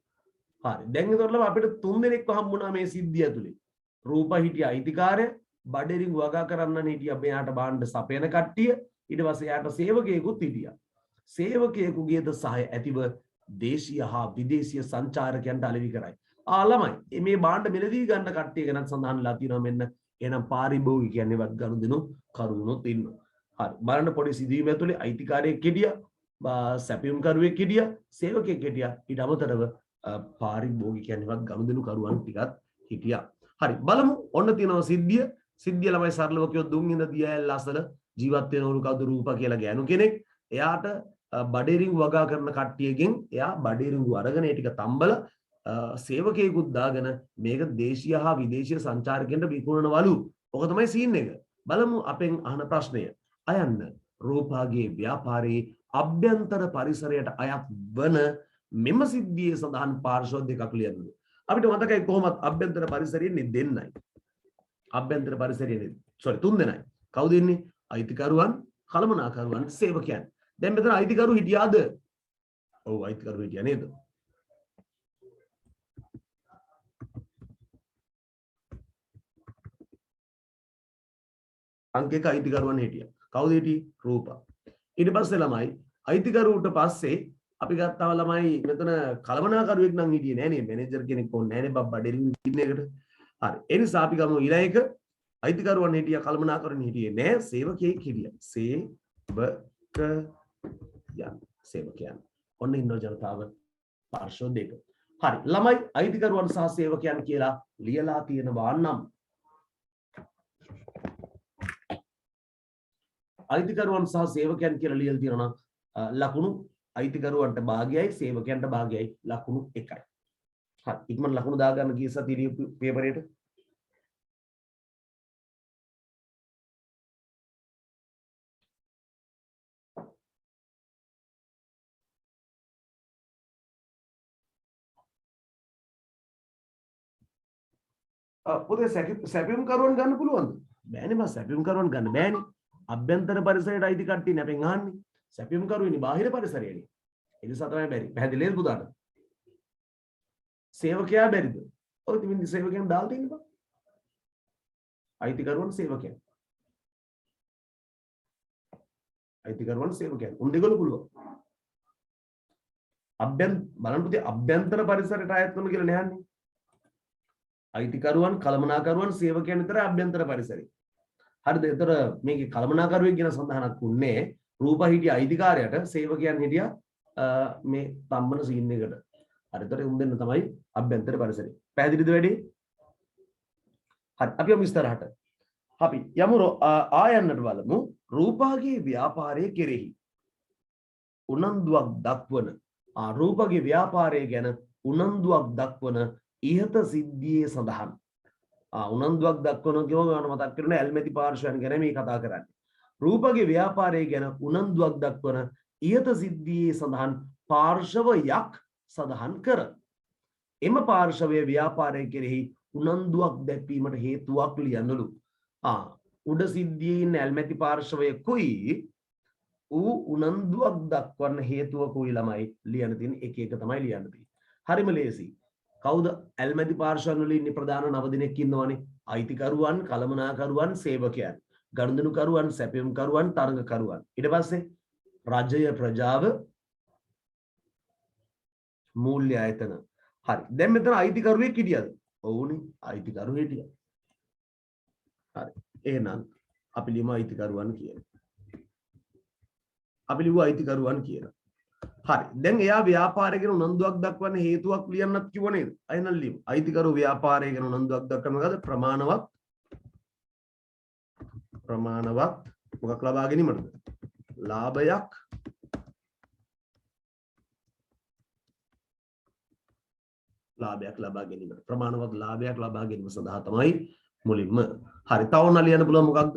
හරි. දැන් ඒතකොට අපිට 3 දෙනෙක්ව හම්බුණා මේ සිද්ධිය ඇතුලේ. රූපා හිටිය අයිතිකාරය, බඩේරිඟු වගා කරන්නන් හිටියා මෙයාට භාණ්ඩ සපයන කට්ටිය, ඊට පස්සේ යාට සේවකයෙකුත් හිටියා. සේවකයෙකුගේද සහාය ඇතිව දේශීය හා විදේශීය සංචාරකයන්ට අලෙවි කරයි. ළමයි මේ භාණ්ඩ මිලදී ගන්න කට්ටිය ගැන සඳහන් වෙලා තියෙනවා මෙන්න එහෙනම් පාරිභෝගික කියන්නේ වත් ගනුදෙනු කරුණොත් ඉන්නවා. හරි බලන්න පොඩි සිදුවීම ඇතුලේ අයිතිකාරයෙක් හිටියා, සැපයුම් කරුවෙක් හිටියා, සේවකයෙක් හිටියා, ඊට අමතරව පාරිභෝගික කියන්නේ වත් ගනුදෙනු කරුවන් ටිකක් හිටියා. හරි බලමු ඔන්න තියෙනවා සිද්ධිය ළමයි සරලව කියොත් දුන්නින්ද දිය ඇල්ල අසල ජීවත් වෙනවලු කවුද? රූපා කියලා ගෑනු කෙනෙක්. එයාට බඩේරිඟු වගා කරන කට්ටියගෙන් එයා බඩේරිඟු අරගෙන ඒ ටික තම්බල සේවකයෙකුත් දාගෙන මේක දේශීය හා විදේශීය සංචාරකයන්ට විකුණනවලු. ඔක තමයි සීන් එක. බලමු අපෙන් අහන ප්‍රශ්නය. අයන්න රූපාගේ ව්‍යාපාරයේ අභ්‍යන්තර පරිසරයට අයත් වන මෙම සිද්ධියේ සඳහන් පාර්ශ්ව දෙකක් ලියන්න. අපිට මතකයි කොහොමත් අභ්‍යන්තර පරිසරයේ දෙන්නයි. අභ්‍යන්තර පරිසරයේ තුන් දෙනයි. කවුද ඉන්නේ? අයිතිකරුවන්, කළමනාකරුවන්, සේවකයන්. දැන් මෙතන අයිතිකරු හිටියාද? ඔව් අයිතිකරු හිටියා නේද? අංක 1 අයිතිකරුවන් හිටියා. කවුද හිටියේ? රූපා. ඊට පස්සේ ළමයි අයිතිකරුවට පස්සේ අපි ගත්තාම ළමයි මෙතන කළමනාකරුවෙක් නම් හිටියේ නෑනේ. මැනේජර් කෙනෙක් ඕනේ නෑනේ බබ්බා ඩෙලිවරි ඉන්න එකට. හරි. ඒ නිසා අපි ගමු ඊළඟ එක අයිතිකරුවන් හිටියා, කළමනාකරුවන් හිටියේ නෑ, සේවකයෙක් හිටියා. සේවකයන්. ඔන්න ඉන්නෝ ජනතාව පාර්ශ්ව දෙක. හරි. ළමයි අයිතිකරුවන් සහ සේවකයන් කියලා ලියලා තියෙනවා නම් අයිතිකරුවන් සහ සේවකයන් කියලා ලියලා තියෙනවා නම් ලකුණු අයිතිකරුවන්ට භාගයයි සේවකයන්ට භාගයයි ලකුණු 1යි. හරි. ඉක්මන ලකුණු දාගන්න කී සතියේ පේපරේට. පුතේ සැපියුම් කරුවන් ගන්න පුළුවන්ද? බෑනේ මම සැපියුම් කරුවන් ගන්න බෑනේ. අභ්‍යන්තර පරිසරයට අයිති කට්ටිය නේ අපෙන් අහන්නේ. සැපියුම් කරුවනේ බාහිර පරිසරයනේ. ඒ නිසා තමයි බැරි. පැහැදිලිද පුතාට? සේවකයා බැරිද? ඔය ඉතින් සේවකයන් දාලා තියෙන්න බා. අයිතිකරුවන් සේවකයන්. අයිතිකරුවන් සේවකයන්. උන් දෙකල පුළුවන්. බලන්න පුතේ අභ්‍යන්තර පරිසරයට අයත් වෙන කියලා නෑන්නේ. අයිතිකරුවන් කළමනාකරුවන් සේවකයන් විතර අභ්‍යන්තර පරිසරය. හරිද? ඒතර මේකේ කළමනාකරුවෙක් ගැන සඳහනක් උන්නේ රූපා හිටිය අයිතිකාරයට සේවකයන් හිටියා මේ තම්බන සීන් එකට. හරි. ඒතර උන් දෙන්න තමයි අභ්‍යන්තර පරිසරය. පැහැදිලිද වැඩි? හරි. අපි යමු ඉස්සරහට. අපි යමු ආයන්නට බලමු. රූපාගේ ව්‍යාපාරයේ කෙරෙහි උනන්දුවක් දක්වන රූපගේ ව්‍යාපාරය ගැන උනන්දුවක් දක්වන ඉහත සිද්ධියේ සඳහන්. උනන්දුවක් දක්වන කියවම මතක් කරන ඇල්මැති පාර්ශවයන් ගැන මේ කතා කරන්නේ. රූපගේ ව්‍යාපාරය ගැන උනන්දුවක් දක්වන ඉහත සිද්ධියේ සඳහන් පාර්ශවයක් සඳහන් කර. එම පාර්ශවයේ ව්‍යාපාරය කෙරෙහි උනන්දුවක් දැක්වීමට හේතුවක් ලියන්නලු. උඩ සිද්ධියේ ඉන්න ඇල්මැති පාර්ශවයකුයි ඌ උනන්දුවක් දක්වන්න හේතුවකුයි ළමයි ලියන්න තියෙන එක එක තමයි ලියන්න තියෙන්නේ. හරිම ලේසි. කවුද ඇල්මැති පාර්ශවයන් වල ඉන්නේ ප්‍රධාන 9 දෙනෙක් ඉන්නවනේ. අයිතිකරුවන්, කළමනාකරුවන්, සේවකයන්, ගනුදෙනුකරුවන්, සැපයුම්කරුවන්, තරඟකරුවන්. ඊට පස්සේ රජය, ප්‍රජාව, මූල්‍ය ආයතන. හරි. දැන් මෙතන අයිතිකරුවෙක් හිටියද? ඔව්නේ. අයිතිකරු හිටියා. හරි. එහෙනම් අපි ලියමු අයිතිකරුවන් කියලා. අපි ලියුවා අයිතිකරුවන් කියලා. හරි. දැන් එයා ව්‍යාපාරය ගැන උනන්දුවක් දක්වන්න හේතුවක් ලියන්නත් කිව්ව නේද? එහෙනම් ලියමු. අයිතිකරු ව්‍යාපාරය ගැන උනන්දුවක් දක්වන්න මොකද? ප්‍රමාණවත් මොකක් ලබා ගැනීමද? ලාභයක් ලබා ගැනීමට. ප්‍රමාණවත් ලාභයක් ලබා ගැනීම සඳහා තමයි මුලින්ම. හරි. තව ලියන්න පුළුවන් මොකක්ද?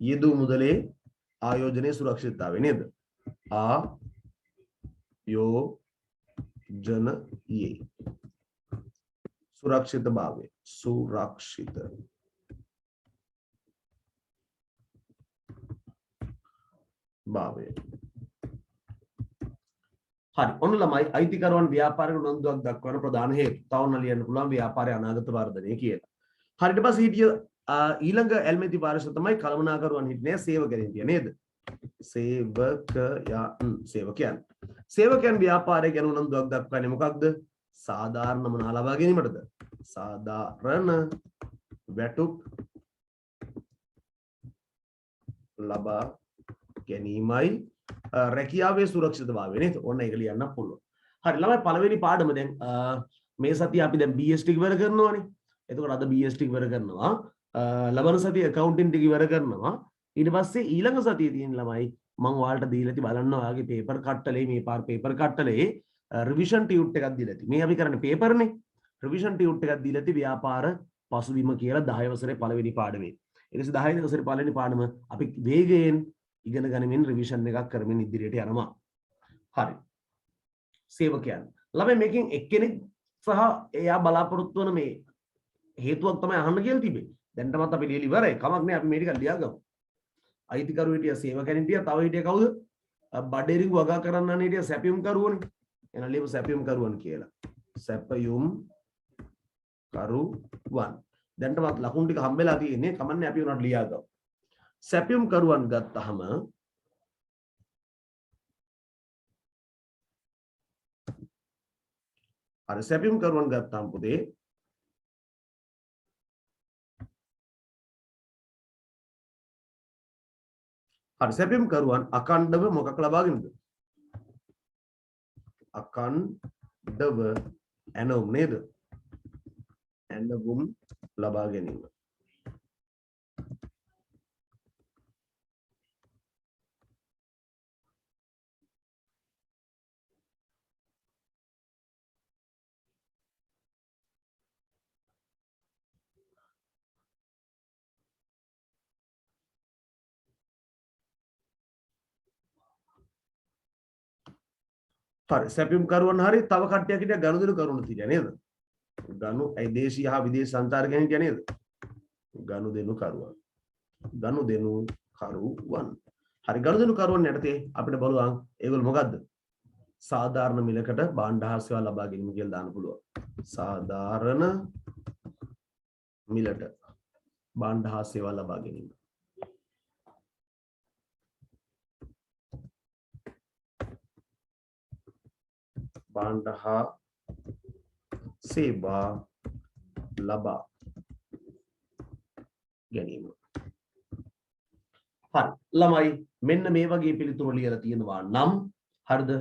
යෙදූ මුදලේ ආයෝජනයේ සුරක්ෂිතතාවය නේද? ආයෝජනයේ සුරක්ෂිතභාවය. සුරක්ෂිත භාවය. හරි. ඔන්න ළමයි අයිතිකරුවන් ව්‍යාපාරයක උනන්දුවක් දක්වන ප්‍රධාන හේතු. තවන්න ලියන්න පුළුවන් ව්‍යාපාරයේ අනාගත වර්ධනය කියලා. හරි. ඊට පස්සේ හිටිය ඊළඟ ඇල්මැති පාර්ශව තමයි කළමනාකරුවන් හිටියේ සේවකයන් හිටියේ නේද? සේවකයන්. සේවකයන් ව්‍යාපාරය ගැන උනන්දුවක් දක්වන්නේ මොකක්ද? සාධාරණ මොනවා ලබා ගැනීමටද? සාධාරණ වැටුප් ලබා ගැනීමයි රැකියාවේ සුරක්ෂිතභාවය නේද? ඔන්න ඒක ලියන්න පුළුවන්. හරි ළමයි පළවෙනි පාඩම දැන් මේ සතිය අපි දැන් BS ටික ඉවර කරනවානේ. එතකොට අද BS ටික ඉවර කරනවා. ලබන සතිය accounting ටික ඉවර කරනවා. ඊට පස්සේ ඊළඟ සතියේ තියෙන ළමයි මම ඔයාලට දීලා ති බලන්න ඔයාගේ පේපර් කට්ටලේ මේ පාර පේපර් කට්ටලේ රිවිෂන් ටියුට් එකක් දීලා ති. මේ අපි කරන්නේ පේපර්නේ. රිවිෂන් ටියුට් එකක් දීලා ති ව්‍යාපාර පසුබිම කියලා 10 වසරේ පළවෙනි පාඩමේ. ඊට පස්සේ 10 වසරේ පළවෙනි පාඩම අපි වේගයෙන් ඉගෙන ගනිමින් රිවිෂන් එකක් කරමින් ඉදිරියට යනවා. හරි. සේවකයන්. ළමයි මේකෙන් එක්කෙනෙක් සහ එයා බලාපොරොත්තු වන මේ හේතුවක් තමයි අහන්න කියලා තිබේ. දැන්ටමත් අපි ලියලා ඉවරයි. කමක් නෑ අපි මේ ටික ලියාගමු. අයිතිකරු හිටියා, සේවකයන් හිටියා, තව හිටියා කවුද? බඩේරිඟු වගා කරන්න යන හිටියා සැපයුම්කරුවනේ. එහෙනම් ලියමු සැපයුම්කරුවන් කියලා. සැපයුම්කරුවන්. දැන්ටමත් ලකුණු ටික හම්බෙලා තියෙන්නේ. කමන්නේ අපි උනට ලියාගමු. සැපයුම්කරුවන් ගත්තහම හරි සැපයුම්කරුවන් ගත්තාම පුතේ හරි සැපයුම්කරුවන් අඛණ්ඩව මොකක් ලබා ගැනීමද? අඛණ්ඩව ඇනවුම් නේද? ඇනවුම් ලබා ගැනීම. හරි සැපයුම්කරුවන් හරි තව කට්ටියක් හිටියා ගනුදෙනුකරුවන් හිටියා නේද? දේශීය හා විදේශ සංචාරකයන් හිටියා නේද? ගනුදෙනුකරුවන්. හරි ගනුදෙනුකරුවන් යටතේ අපිට බලුවන් ඒගොල්ලෝ මොකද්ද? සාධාරණ මිලකට භාණ්ඩ හා සේවා ලබා ගැනීම කියලා දාන්න පුළුවන්. සාධාරණ මිලට භාණ්ඩ හා සේවා ලබා ගැනීම. බාණ්ඩ හා සේවා ලබා ගැනීම. හරි ළමයි මෙන්න මේ වගේ පිළිතුරු ලියලා තියෙනවා නම් හරිද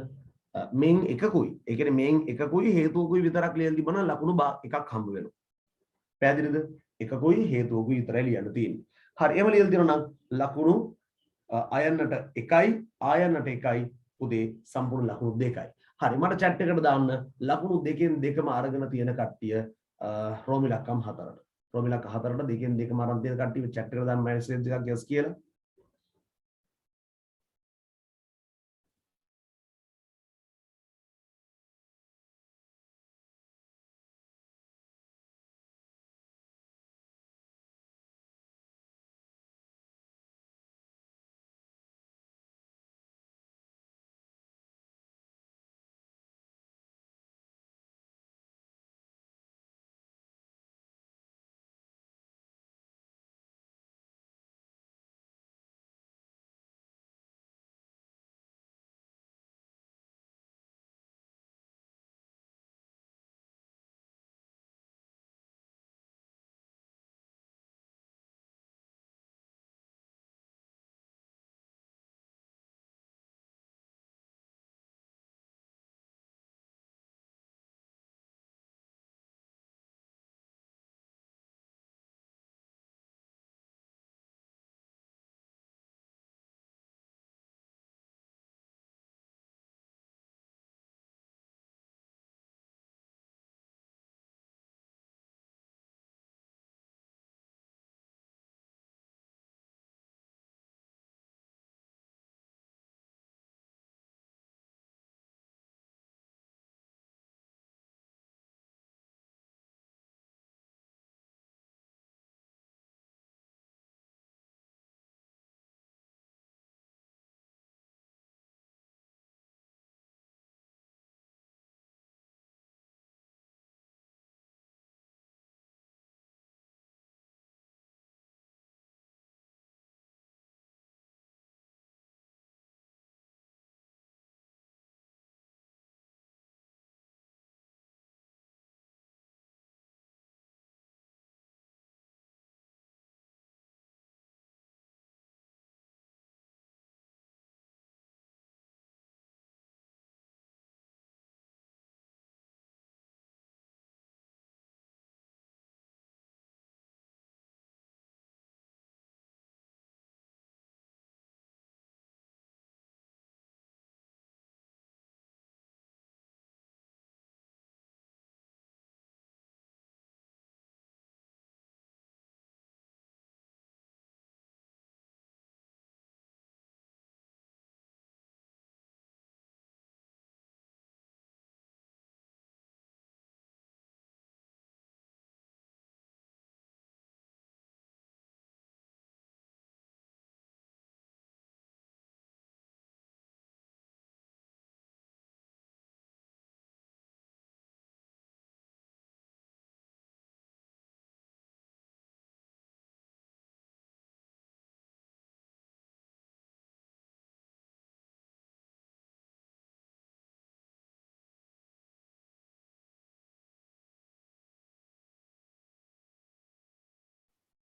මෙන් එකකුයි ඒ කියන්නේ මෙන් එකකුයි හේතුවකුයි විතරක් ලියලා තිබුණා ලකුණු එකක් හම්බ වෙනවා. පැහැදිලිද? එකකුයි හේතුවකුයි විතරයි ලියන්න තියෙන්නේ. හරි එහෙම ලියලා තියෙනවා නම් ලකුණු අයන්නට 1යි ආයන්නට 1යි උදේ සම්පූර්ණ ලකුණු 2යි. හරි මට chat එකට දාන්න ලකුණු දෙකෙන් දෙකම අරගෙන තියෙන කට්ටිය රෝමි ලක්කම් 4ට. රෝමි ලක්ක 4ට දෙකෙන් දෙකම අරන් තියෙන කට්ටිය chat එකට දාන්න මැසේජ් එකක් yes කියලා.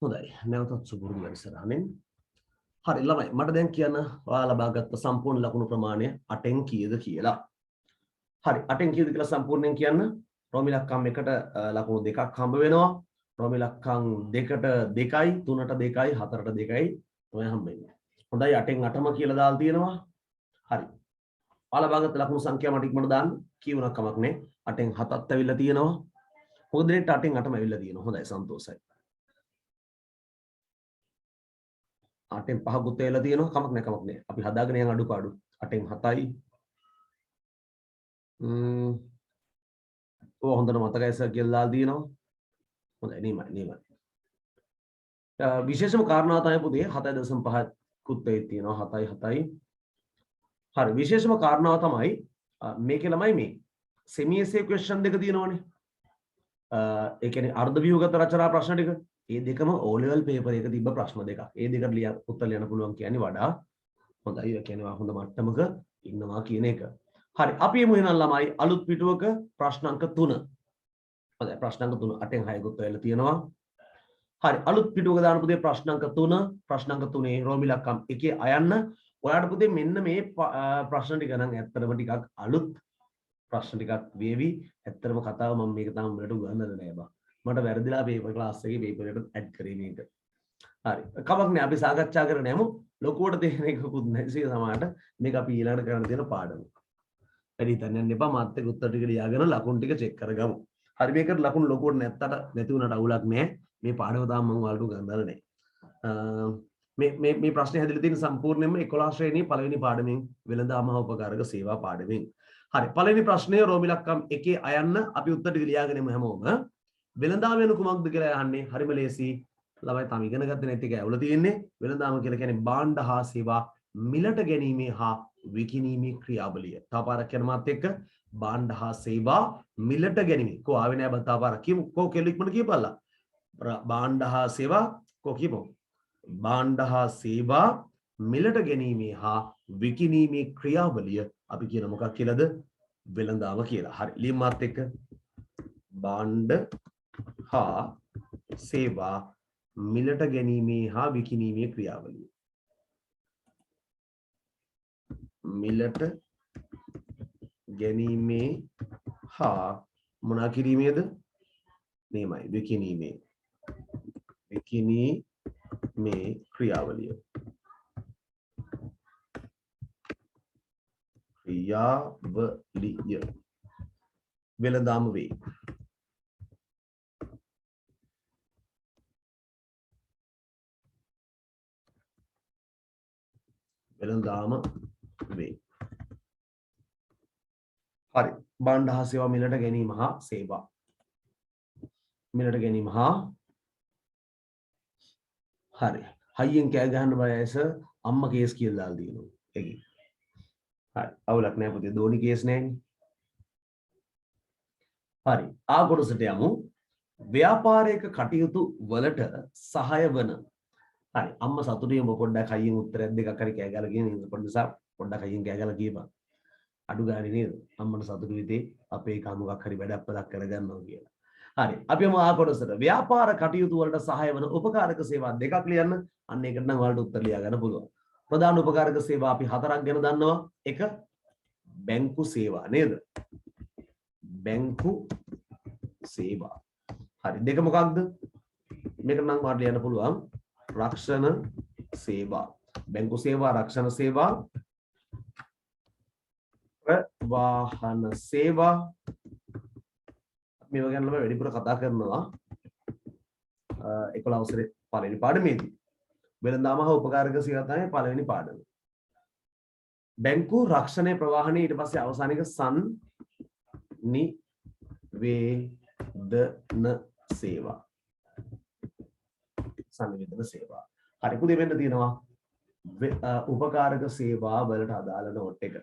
හොඳයි නැවතත් සුබුරු වැඩසටහනෙන් හරි ළමයි මට දැන් කියන්න ඔයාලා ලබාගත්ත සම්පූර්ණ ලකුණු ප්‍රමාණය 8න් කීයද කියලා. හරි 8න් කීයද කියලා සම්පූර්ණයෙන් කියන්න. රෝමි ලක්කම් 1ට ලකුණු 2ක් හම්බ වෙනවා. රෝමි ලක්කම් 2ට 2යි 3ට 2යි 4ට 2යි තමයි හම්බෙන්නේ. හොඳයි 8න් 8ම කියලා දාලා තියෙනවා. හරි. ඔයාලා ලබාගත්ත ලකුණු සංඛ්‍යාව මට ඉක්මනට දාන්න. කීවුණක් කමක් නැහැ. 8න් 7ත් ඇවිල්ලා තියෙනවා. මොකද දෙයට 8න් 8ම ඇවිල්ලා තියෙනවා. හොඳයි සන්තෝෂයි. 8න් 5කුත් ඇවිල්ලා තියෙනවා කමක් නැහැ අපි හදාගෙන යන අඩුපාඩු 8න් 7යි ඔය හොඳට මතකයි සර් කියලා දාලා තියෙනවා හොඳයි නියමයි විශේෂම කාරණාව තමයි පුතේ 7.5 කුත් තියෙනවා 7යි හරි විශේෂම කාරණාව තමයි මේකේ ළමයි මේ semi essay question දෙක තියෙනවනේ ඒ කියන්නේ අර්ධ ව්‍යුහගත රචනා ප්‍රශ්න ටික ඒ දෙකම O level paper එක තිබ්බ ප්‍රශ්න දෙකක්. ඒ දෙකට උත්තර ලියන්න පුළුවන් කියන්නේ වඩා හොඳයි. ඒ කියන්නේ හොඳ මට්ටමක ඉන්නවා කියන එක. හරි අපි යමු එහෙනම් ළමයි අලුත් පිටුවක ප්‍රශ්න අංක 3. හොඳයි ප්‍රශ්න අංක 3 8න් 6කුත් වෙලා තියෙනවා. හරි අලුත් පිටුවක දාන පුතේ ප්‍රශ්න අංක 3 ප්‍රශ්න අංක 3 රෝමි ලක්කම් 1 අයන්න ඔයාලට පුතේ මෙන්න මේ ප්‍රශ්න ටික නම් ඇත්තටම ටිකක් අලුත් ප්‍රශ්න ටිකක් වේවි. ඇත්තටම කතාව මම මේක තාම උඹලට උගන්වලා නැහැ බා. මට වැරදිලා පේපර් ක්ලාස් එකේ පේපර් එකට ඇඩ් කරේ මේක. හරි. කමක් නෑ අපි සාකච්ඡා කරගෙන යමු. ලොකුවට තේරෙන එකකුත් නැති සමානට මේක අපි ඊළඟට කරන්න තියෙන පාඩම. වැඩි හිතන්න යන්න එපා. මාත් එක්ක උත්තර ටික ලියාගෙන ලකුණු ටික චෙක් කරගමු. හරි මේකට ලකුණු ලොකුවට නැති වුණාට අවුලක් නෑ. මේ පාඩම තාම මම ඔයාලට උගන්වලා නෑ. මේ ප්‍රශ්නේ හැදලා තියෙන සම්පූර්ණයෙන්ම 11 ශ්‍රේණියේ පළවෙනි පාඩමෙන් වෙළඳාම හා උපකාරක සේවා පාඩමෙන්. හරි පළවෙනි ප්‍රශ්නය රෝමි ලක්කම් 1 අයන්න අපි උත්තර ටික ලියාගෙන යමු හැමෝම. වෙළඳාම වෙන කුමක්ද කියලා අහන්නේ. හරිම ලේසි. ළමයි තාම ඉගෙන ගත්තේ නැති එකයි අවුල තියෙන්නේ. වෙළඳාම කියලා කියන්නේ භාණ්ඩ හා සේවා මිලට ගැනීමේ හා විකිණීමේ ක්‍රියාවලිය. තව පාරක් යන මාත් එක්ක භාණ්ඩ හා සේවා මිලට ගැනීම. කො ආවේ නෑ බං තව පාරක් කියමු. කො කෙල්ල ඉක්මනට කියපල්ලා. භාණ්ඩ හා සේවා කො කියමු. භාණ්ඩ හා සේවා මිලට ගැනීමේ හා විකිණීමේ ක්‍රියාවලිය අපි කියන මොකක් කියලාද? වෙළඳාම කියලා. හරි. ලියමු මාත් එක්ක. භාණ්ඩ හා සේවා මිලට ගැනීමේ හා විකිණීමේ ක්‍රියාවලිය. මිලට ගැනීමේ හා මොනා කිරීමේද? මේමයි විකිණීමේ. විකිණීමේ ක්‍රියාවලිය. ක්‍රියාවලිය. වෙළඳාම වේ. වෙළඳාම වේ. හරි. භාණ්ඩ හා සේවා මිලට ගැනීම හා සේවා. මිලට ගැනීම හා හරි. හයියෙන් කෑ ගහන්න බය ඇස අම්මා කේස් කියලා දාලා දිනනවා. ඒකයි. හරි. අවුලක් නැහැ පුතේ. දෝනි කේස් නැහැනේ. හරි. ආ කොටසට යමු. ව්‍යාපාරික කටයුතු වලට සහාය වන. හරි. අම්මා සතුටින් ඔබ පොඩ්ඩක් හයියෙන් උත්තරයක් දෙකක් හරි කෑ ගහලා කියන පොඩ්ඩක් හයියෙන් කෑ ගහලා කියපන්. අඩු ගානේ නේද? අම්මට සතුටු විදිහේ අපේ කා මොකක් හරි වැඩක් පදක් කරගන්නවා කියලා. හරි. අපි යමු ආ කොටසට. ව්‍යාපාර කටයුතු වලට සහාය වන උපකාරක සේවා දෙකක් ලියන්න. අන්න ඒකට නම් ඔයාලට උත්තර ලියා ගන්න පුළුවන්. ප්‍රධාන උපකාරක සේවා අපි හතරක් ගැන දන්නවා. එක බැංකු සේවා නේද? බැංකු සේවා. හරි. දෙක මොකක්ද? මේක නම් ඔයාලට ලියන්න පුළුවන්. රක්ෂණ සේවා. බැංකු සේවා, රක්ෂණ සේවා, ප්‍රවාහන සේවා. මේවා ගැන වැඩිපුර කතා කරනවා 11 අවසරේ පළවෙනි පාඩමේදී. වෙළඳාම හා උපකාරක සේවා තමයි පළවෙනි පාඩම. බැංකු, රක්ෂණය, ප්‍රවාහනය ඊට පස්සේ අවසාන එක සංනිවේදන සේවා. සංනිවේදන සේවා. හරි පුතේ වෙන්න තියෙනවා උපකාරක සේවා වලට අදාළ නෝට් එක.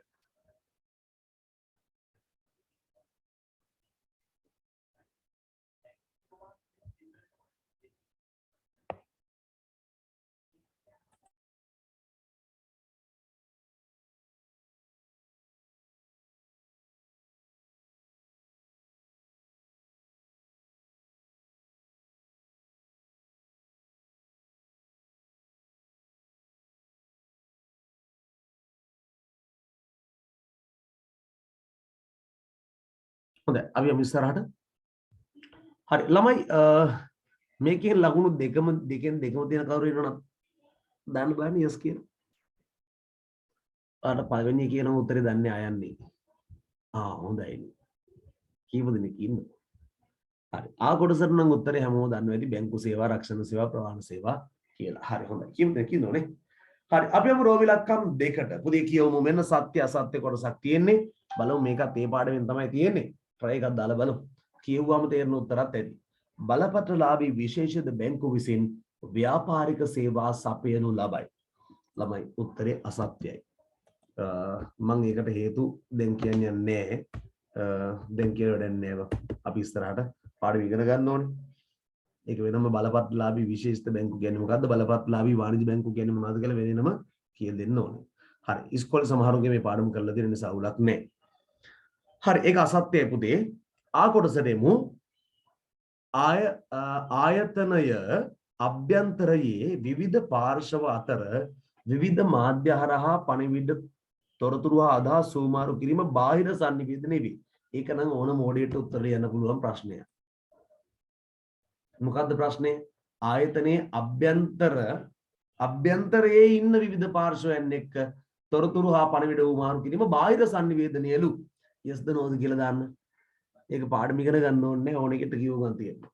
හොඳයි අපි යමු ඉස්සරහට. හරි ළමයි මේකේ ලකුණු දෙකම තියෙන කවුරු ඉන්නවද? දාන්න බලන්න යස් කියන. ආට පළවෙනි කියන උත්තරේ දන්නේ ආයන්නේ. හොඳයි. කීප දෙනෙක් ඉන්නවද? හරි. ආ කොටසට නම් උත්තරේ හැමෝම දන්නවා ඇති බැංකු සේවා, රක්ෂණ සේවා, ප්‍රවාහන සේවා කියලා. හරි හොඳයි. කීප දෙනෙක් ඉන්නවනේ. හරි අපි යමු රෝමි ලක්කම් 2ට. පුතේ කියවමු මෙන්න සත්‍ය අසත්‍ය කොටසක් තියෙන්නේ. බලමු මේකත් ඒ පාඩමෙන් තමයි තියෙන්නේ. try එකක් දාලා බලමු. කියවුවාම තේරෙන උත්තරත් ඇති. බලපත්‍රලාභී විශේෂිත බැංකු විසින් ව්‍යාපාරික සේවා සපයනු ලබයි. ළමයි උත්තරේ අසත්‍යයි. මම ඒකට හේතු දැන් කියන්නේ නැහැ. දැන් කියලා වැඩක් නැහැ. අපි ඉස්සරහට පාඩම ඉගෙන ගන්න ඕනේ. ඒක වෙනම බලපත්‍රලාභී විශේෂිත බැංකු කියන්නේ මොකද්ද? බලපත්‍රලාභී වාණිජ බැංකු කියන්නේ මොනවද කියලා වෙනම කියලා දෙන්න ඕනේ. හරි. ඉස්කෝලේ සමහරුගේ මේ පාඩම කරලා තියෙන නිසා අවුලක් නැහැ. හරි ඒක අසත්‍යයි පුතේ. ආ කොටසට එමු. ආයතනය අභ්‍යන්තරයේ විවිධ පාර්ශව අතර විවිධ මාධ්‍ය හරහා පණිවිඩ තොරතුරු හා අදහස් සූමාරු කිරීම බාහිර sannivedana වේ. ඒක නම් ඕන මොඩියට උත්තර දෙන්න පුළුවන් ප්‍රශ්නයක්. මොකද්ද ප්‍රශ්නේ? ආයතනයේ අභ්‍යන්තරයේ ඉන්න විවිධ පාර්ශවයන් එක්ක තොරතුරු හා පණිවිඩ වූමාරු කිරීම බාහිර sannivedanයලු. yes ද noද කියලා දාන්න. ඒක පාඩම ඉගෙන ගන්න ඕනේ ඕන එකට කියව ගන්න තියෙනවා.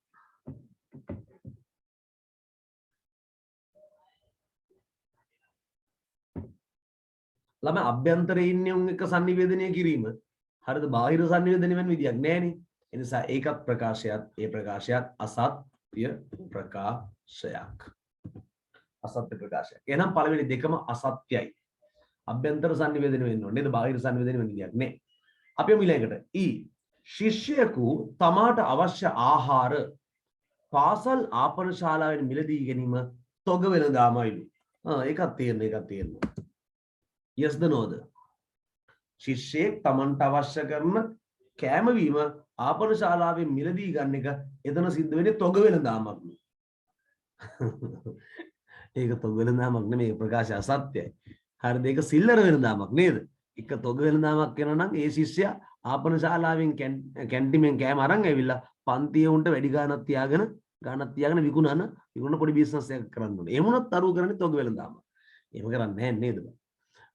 ළම අභ්‍යන්තරයේ ඉන්නේ උන් එක sannivedanaya කිරීම. හරිද? බාහිර sannivedanaya වෙන විදියක් නෑනේ. ඒ නිසා ඒකත් ප්‍රකාශයත් ඒ ප්‍රකාශයත් අසත්‍ය ප්‍රකාශයක්. අසත්‍ය ප්‍රකාශයක්. එහෙනම් පළවෙනි දෙකම අසත්‍යයි. අභ්‍යන්තර sannivedanaya වෙන්න ඕනේ. නේද? බාහිර sannivedanaya වෙන විදියක් නෑ. අපි යමු ඊළඟට. ශිෂ්‍යයෙකු තමාට අවශ්‍ය ආහාර පාසල් ආපන ශාලාවෙන් මිලදී ගැනීම තොග වෙළඳාමයිලු. ඒකත් තියෙනවා. yes ද noද? ශිෂ්‍යයෙක් තමන්ට අවශ්‍ය කරන කෑම වීම ආපන ශාලාවෙන් මිලදී ගන්න එක එතන සිද්ධ වෙන්නේ තොග වෙළඳාමක්. ඒක තොග වෙළඳාමක් නෙමෙයි ප්‍රකාශය අසත්‍යයි. හරිද? ඒක සිල්ලර වෙළඳාමක් නේද? එක තොග වෙළඳාමක් කරනවා නම් ඒ ශිෂ්‍යයා ආපන ශාලාවෙන් කැන්ටිමෙන් කෑම අරන් ඇවිල්ලා පන්තියේ උන්ට වැඩි ගාණක් තියාගෙන විකුණන පොඩි බිස්නස් එකක් කරන්න ඕනේ. එහෙම වුණත් අරුව කරන්නේ තොග වෙළඳාම. එහෙම කරන්නේ නැහැ නේද?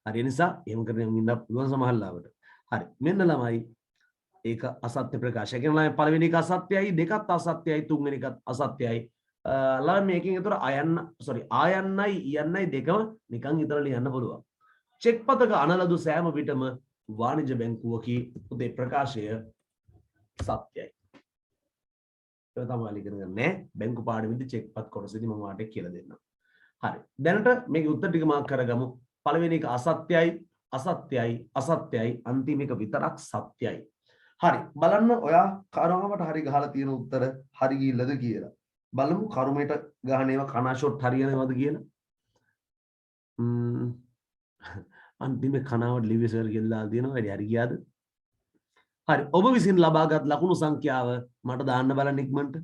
හරි නිසා එහෙම කරගෙන ඉන්න පුළුවන් සමහරවිට. හරි. මෙන්න ළමයි ඒක අසත්‍ය ප්‍රකාශය. කියන ළමයි පළවෙනි එක අසත්‍යයි, දෙකත් අසත්‍යයි, තුන්වෙනි එකත් අසත්‍යයි. ළමයි මේකෙන් ඒතර ආයන්නයි යන්නයි දෙකම නිකන් ඉතල ලියන්න පුළුවන්. චෙක් පතක අනලදු සෑම විටම වාණිජ බැංකුවකි උදේ ප්‍රකාශය සත්‍යයි. ඒක තමයි ඉගෙන ගන්න බැංකු පාඩමේදී චෙක් පත් කොටසදී මම වාට කියලා දෙන්නම්. හරි. දැනට මේකේ උත්තර ටික මාක් කරගමු. පළවෙනි එක අසත්‍යයි අන්තිම එක විතරක් සත්‍යයි. හරි. බලන්න ඔයා කරුමකට හරි ගහලා තියෙන උත්තර හරි ගිල්ලද කියලා. බලමු කරුමයට ගහන ඒවා කනා ෂොට් හරියනවද කියලා. අන්තිම කනාවට ලිව්වේ සර් කියලා දාලා තියෙනවා. වැඩි හරි ගියාද? හරි. ඔබ විසින් ලබාගත් ලකුණු සංඛ්‍යාව මට දාන්න බලන්න ඉක්මනට.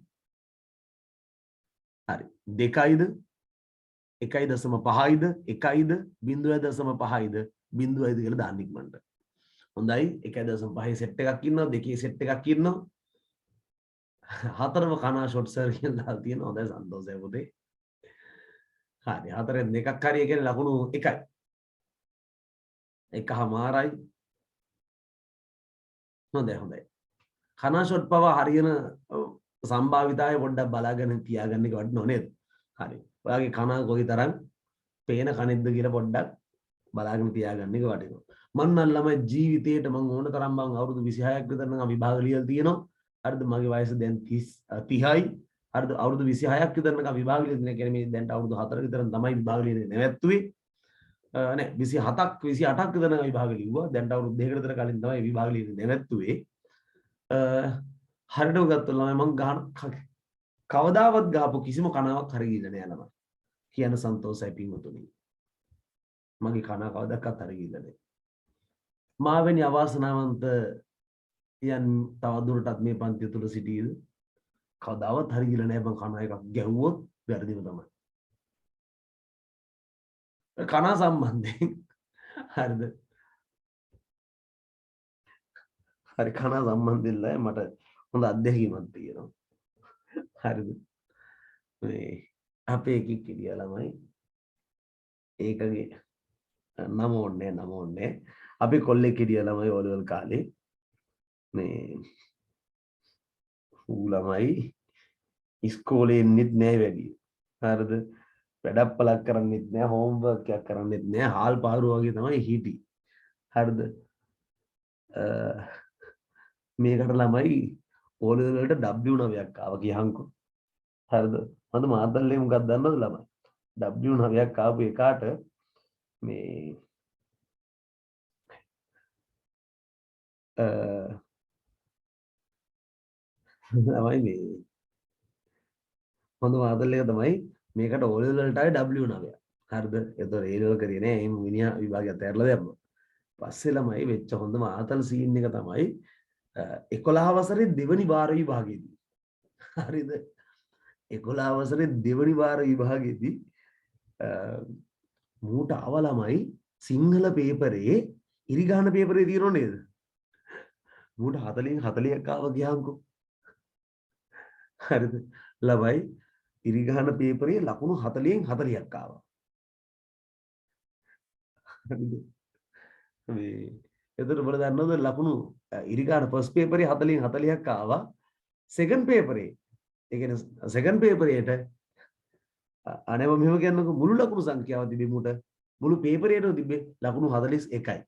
හරි. 2යිද 1.5යිද 1යිද 0.5යිද 0යිද කියලා දාන්න ඉක්මනට. හොඳයි. 1.5 සෙට් එකක් ඉන්නවා, 2 සෙට් එකක් ඉන්නවා. 4ම කනා ෂොට් සර් කියලා දාලා තියෙනවා. හොඳයි සන්තෝෂයි පුතේ. හරි. 4ෙන් 2ක් හරි කියන්නේ ලකුණු 1යි. 1මාරයි. හොඳයි. කනා ෂොට් පවා හරියන සම්භාවිතාවය පොඩ්ඩක් බලාගෙන තියාගන්න එක වටිනව නේද? හරි. ඔයාගේ කන කොයිතරම් පේන කනෙක්ද කියලා පොඩ්ඩක් බලාගෙන තියාගන්න එක වටිනවා. මම නම් ළමයි ජීවිතේට මම ඕන තරම් මම අවුරුදු 26ක් විතර නම් විභාග ලියලා තියෙනවා. හරිද? මගේ වයස දැන් 30යි. හරිද? අවුරුදු 26ක් විතර නම් විභාග ලියලා තියෙන කියන්නේ මේ දැන් අවුරුදු 4ක විතර තමයි විභාග ලියන්නේ නැවැත්තුවේ. නෑ 27ක් 28ක් විතර නම් විභාග ලිව්වා. දැන් අවුරුදු 2කට විතර කලින් තමයි විභාග ලියන්නේ නැවැත්තුවේ. හරියට ගත්තා ළමයි මම ගහන කවදාවත් ගහපු කිසිම කනාවක් හරි ගිල්ල නෑ ළමයි. කියන සන්තෝෂයි පින්වතුනි. මගේ කන කවදාවත් හරි ගිල්ල නෑ. මාවෙනි අවාසනාවන්ත යන් තවදුරටත් මේ පන්තිය තුල සිටීද? කවදාවත් හරි ගිල්ල නෑ. මම කන එකක් ගැහුවොත් වැරදිම තමයි. කන සම්බන්ධයෙන් හරිද? හරි කන සම්බන්ධයෙන් මට හොඳ අත්දැකීමක් තියෙනවා. හරිද? මේ අපේ එකෙක් කිරියා ළමයි ඒකගේ නම ඕනේ අපි කොල්ලෙක් කිරියා ළමයි ඕලෙවල් කාලේ මේ ඌ ළමයි ඉස්කෝලේ එන්නෙත් නෑ වැඩි. හරිද? වැඩක් පළක් කරන්නෙත් නෑ, හෝම්වර්ක් එකක් කරන්නෙත් නෑ, හාල් පාරුව වගේ තමයි හිටි. හරිද? මේකට ළමයි ඕලෙවල් වලට W9ක් ආවා කියහන්කෝ. හරිද? මම මාතල්ලේ මොකක්ද දන්නවද ළමයි? W9ක් ආපු එකාට මේ ළමයි මේ හොඳ මාතල් එක තමයි මේකට O level වලට ආවේ W9. හරිද? ඒතකොට A level කරේ නෑ. එහෙම මිනිහා විභාගය අතහැරලා දැම්මා. පස්සේ ළමයි වෙච්ච හොඳ මාතල් සීන් එක තමයි 11 වසරේ දෙවනි වාර විභාගයේදී හරිද 11 වසරේ දෙවනි වාර විභාගයේදී මූට ආව ළමයි සිංහල පේපරේ ඉරිගාන පේපරේ තියෙනව නේද මූට 40න් 40ක් ආව ගියාන්කෝ හරිද ළමයි ඉරිගාන පේපරේ ලකුණු 40න් 40ක් ආවා හරිද මේ එතකොට ඔබලා දන්නවද ලකුණු ඉරිගාන ෆස්ට් පේපරේ 40න් 40ක් ආවා සෙකන්ඩ් පේපරේ ඒ කියන්නේ සෙකන්ඩ් පේපරේට අනේම මෙහෙම කියන්නකො මුළු ලකුණු සංඛ්‍යාව තිබෙ මුට මුළු පේපරේටම තිබෙ ලකුණු 41යි.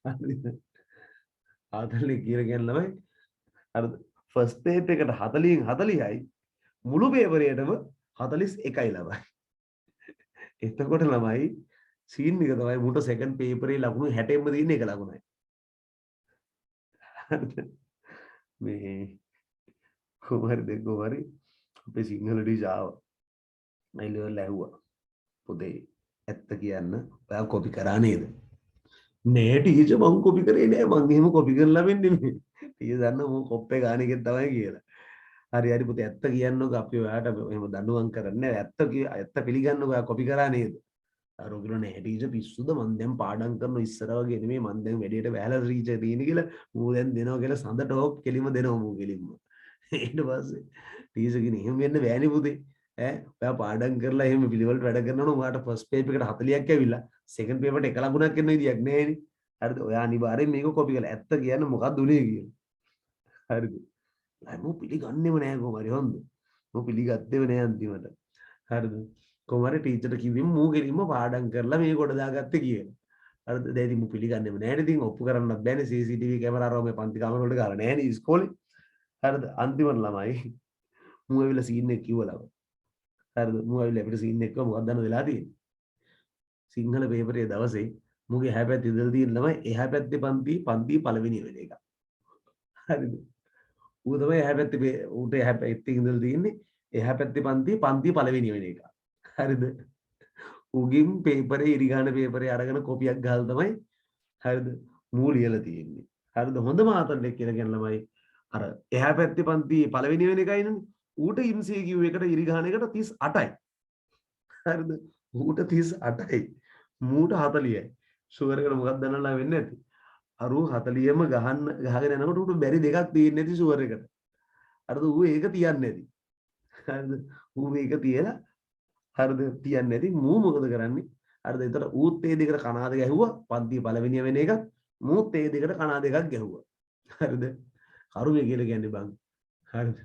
හරිද? කියලා කියන්නේ අර ෆස්ට් පේපර් එකට 40න් 40යි මුළු පේපරේටම 41යි ළමයි. එතකොට ළමයි සීන් එක තමයි මුට සෙකන්ඩ් පේපරේ ලකුණු 60ෙම තියෙන එක ලකුණයි. මේ කොහරි අපේ සිංහල ටීචර් ආවා. මම ලෙවල් ඇහුවා. පොතේ ඇත්ත කියන්න ඔයා කොපි කරා නේද? නෑ ටීචර් මම කොපි කරේ නෑ මම එහෙම කොපි කරලා වෙන්නේ නෙමෙයි. ටීචර් දන්න මම කොප්පේ ගාන එකෙන් තමයි කියලා. හරි පුතේ ඇත්ත කියන්නකෝ අපි ඔයාට එහෙම දඬුවම් කරන්නේ නෑ. ඇත්ත පිළිගන්නකෝ ඔයා කොපි කරා නේද? අර ඔයගොල්ලෝ නෑ ටීචර් පිස්සුද මම දැන් පාඩම් කරන ඉස්සර වගේ නෙමෙයි මම දැන් වැඩේට වැහලා ටීචර් තියෙන කියලා මූ දැන් දෙනවා කියලා සඳට ඕක් කෙලිම දෙනවා මූ කෙලින්ම. ඊට පස්සේ ටීචර් කියන එහෙම වෙන්න බෑනේ පුතේ. ඔයා පාඩම් කරලා එහෙම පිළිවෙලට වැඩ කරනවා නම් ඔයාට ෆස්ට් පේපර් එකට 40ක් ඇවිල්ලා සෙකන්ඩ් පේපරට එක ලකුණක් එන්න විදියක් නෑනේ. හරිද? ඔයා අනිවාර්යෙන් මේක කොපි කරලා ඇත්ත කියන්නේ මොකක්ද උනේ කියලා. හරිද? මම පිළිගන්නේම නෑ කොහොම හරි හොඳ. මම පිළිගත්තේම නෑ අන්තිමට. හරිද? කොහොම හරි ටීචර්ට කිව්වෙම මූ ගෙලින්ම පාඩම් කරලා මේක කොට දාගත්තේ කියලා. හරිද? දැන් ඉතින් මූ පිළිගන්නේම නෑනේ ඉතින් ඔප්පු කරන්නත් බෑනේ CCTV කැමරාව මේ පන්ති කාමර වලට ගාලා නෑනේ ඉස්කෝලේ. හරිද? අන්තිමට ළමයි මූ ඇවිල්ලා සීන් එක කිව්වලම. හරිද? මූ ඇවිල්ලා අපිට සීන් එක කිව්වා මොකක්ද දන්නවද වෙලා තියෙන්නේ? සිංහල පේපරේ දවසේ මූගේ එහා පැත්තේ ඉඳලා තියෙන ළමයි එහා පැත්තේ පන්ති පළවෙනි වෙන එක. හරිද? ඌ තමයි එහා පැත්තේ ඌට එහා පැත්තේ ඉඳලා තියෙන්නේ එහා පැත්තේ පන්ති පළවෙනි වෙන එක. හරිද? උගින් පේපරේ ඉරිගාන පේපරේ අරගෙන කොපියක් ගහලා තමයි හරිද මූ ලියලා තියෙන්නේ. හරිද? හොඳම ආතල්ලෙක් කියලා කියන ළමයි අර එහා පැත්තේ පන්ති පළවෙනි වෙන එකයිනේ. ඌට MCQ එකට ඉරිගාන එකට 38යි. හරිද? ඌට 38යි. මූට 40යි. ෂුවර් එකට මොකක්ද දන්නවලා වෙන්නේ නැති. අරු 40ම ගහගෙන යනකොට ඌට බැරි දෙකක් තියෙන්නේ නැති ෂුවර් එකට. හරිද? ඌ ඒක තියන්නේ නැති. හරිද? ඌ මේක තියලා හරිද තියන්නේ නැති මූ මොකද කරන්නේ හරිද එතකොට ඌත් ඒ දෙකට කණාද ගැහුවා පන්ති පළවෙනිය වෙන එකත් මූත් ඒ දෙකට කණා දෙකක් ගැහුවා හරිද කරුමේ කියලා කියන්නේ බං හරිද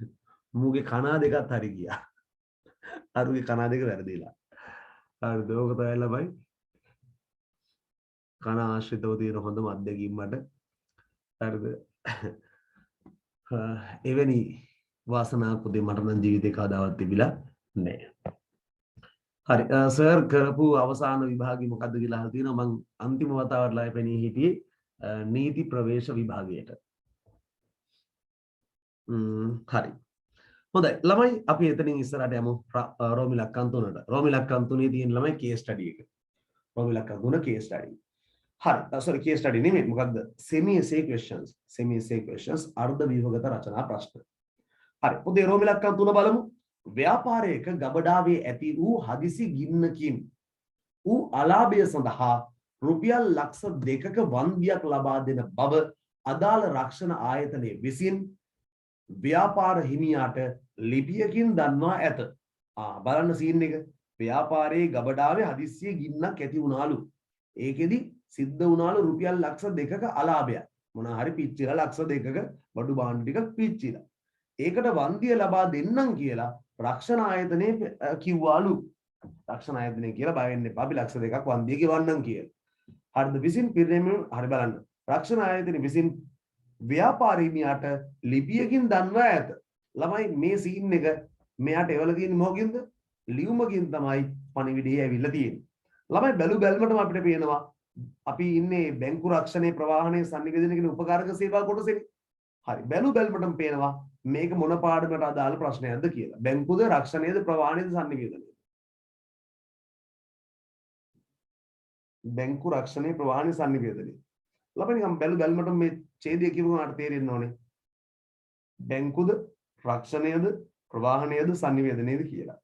මූගේ කණා දෙකත් හරි ගියා අරුගේ කණා දෙක වැරදිලා හරිද ඕක තමයි ළමයි කන ආශ්‍රිතව තියෙන හොඳම අත්දැකීම් මට හරිද එවැනි වාසනාවක් උදේ මට නම් ජීවිතේ කවදාවත් තිබිලා නැහැ හරි සර් කරපු අවසාන විභාගය මොකද්ද කියලා අහලා තියෙනවා මම අන්තිම වතාවට ලයි පෙනී හිටියේ නීති ප්‍රවේශ විභාගයට හරි හොඳයි ළමයි අපි එතනින් ඉස්සරහට යමු රෝමි ලක්කන් 3ට රෝමි ලක්කන් 3 තියෙන ළමයි කේස් ස්ටඩි එක රෝමි ලක්කන් 3 කේස් ස්ටඩි හරි සෝරි කේස් ස්ටඩි නෙමෙයි මොකද්ද semi essay questions අර්ධ ව්‍යුහගත රචනා ප්‍රශ්න හරි පොතේ රෝමි ලක්කන් 3 බලමු ව්‍යාපාරයක ගබඩාවේ ඇති වූ හදිසි ගින්නකින් වූ අලාභය සඳහා රුපියල් ලක්ෂ 2ක වන්දියක් ලබා දෙන බව අදාළ රක්ෂණ ආයතනය විසින් ව්‍යාපාර හිමියාට ලිපියකින් දන්වා ඇත. බලන්න සීන් එක. ව්‍යාපාරයේ ගබඩාවේ හදිස්සියේ ගින්නක් ඇති වුණාලු. ඒකෙදි සිද්ධ වුණාලු රුපියල් ලක්ෂ 2ක අලාභයක්. මොනවා හරි පිච්චිලා ලක්ෂ 2ක බඩු භාණ්ඩ ටිකක් පිච්චිලා. ඒකට වන්දිය ලබා දෙන්නම් කියලා රක්ෂණ ආයතනයේ කිව්වාලු. රක්ෂණ ආයතනය කියලා බය වෙන්න එපා. අපි ලක්ෂ 2ක් වන්දිය ගෙවන්නම් කියලා. හරිද? විසින් පිරිනැමීම හරි බලන්න. රක්ෂණ ආයතනයේ විසින් ව්‍යාපාරිනියට ලිපියකින් දන්වා ඇත. ළමයි මේ සීන් එක මෙයාට එවල තියෙන්නේ මොකකින්ද? ලියුමකින් තමයි පණිවිඩය ඇවිල්ලා තියෙන්නේ. ළමයි බැලු බැලමටම අපිට පේනවා අපි ඉන්නේ බැංකු රක්ෂණයේ ප්‍රවාහනයේ sannivedana කියන උපකාරක සේවා කොටසේනේ. හරි බැලු බැලමටම පේනවා මේක මොන පාඩමකට අදාළ ප්‍රශ්නයක්ද කියලා. බැංකුද රක්ෂණයේද ප්‍රවාහනයේද sannivedana. බැංකු රක්ෂණයේ ප්‍රවාහනයේ sannivedana. ළමයි නිකන් බැලුමට මේ ඡේදය කියපු ගමන් තේරෙන්න ඕනේ. බැංකුද, රක්ෂණයද, ප්‍රවාහනයද, sannivedanayද කියලා.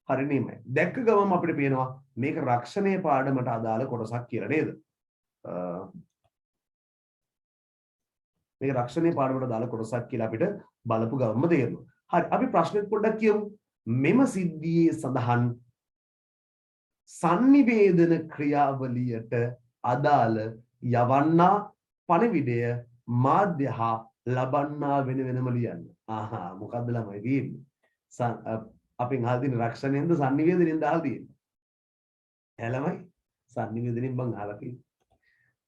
හරි නේමයි. දැක්ක ගමන් අපිට පේනවා මේක රක්ෂණයේ පාඩමට අදාළ කොටසක් කියලා නේද? මේක රක්ෂණයේ පාඩමට අදාළ කොටසක් කියලා අපිට බලපු ගමන්ම තේරෙනවා. හරි අපි ප්‍රශ්නෙත් පොඩ්ඩක් කියමු. මෙම සිද්ධියේ සඳහන් sannivedana ක්‍රියාවලියට අදාළ යවන්නා පණිවිඩය මාධ්‍ය හා ලබන්නා වෙන වෙනම ලියන්න. ආහා මොකද්ද ළමයි තියෙන්නේ? අපෙන් අහලා තියෙන රක්ෂණයෙන්ද sannivedanaෙන්ද අහලා තියෙන්නේ? ඈ ළමයි sannivedanaෙන් බං අහලා තියෙන්නේ.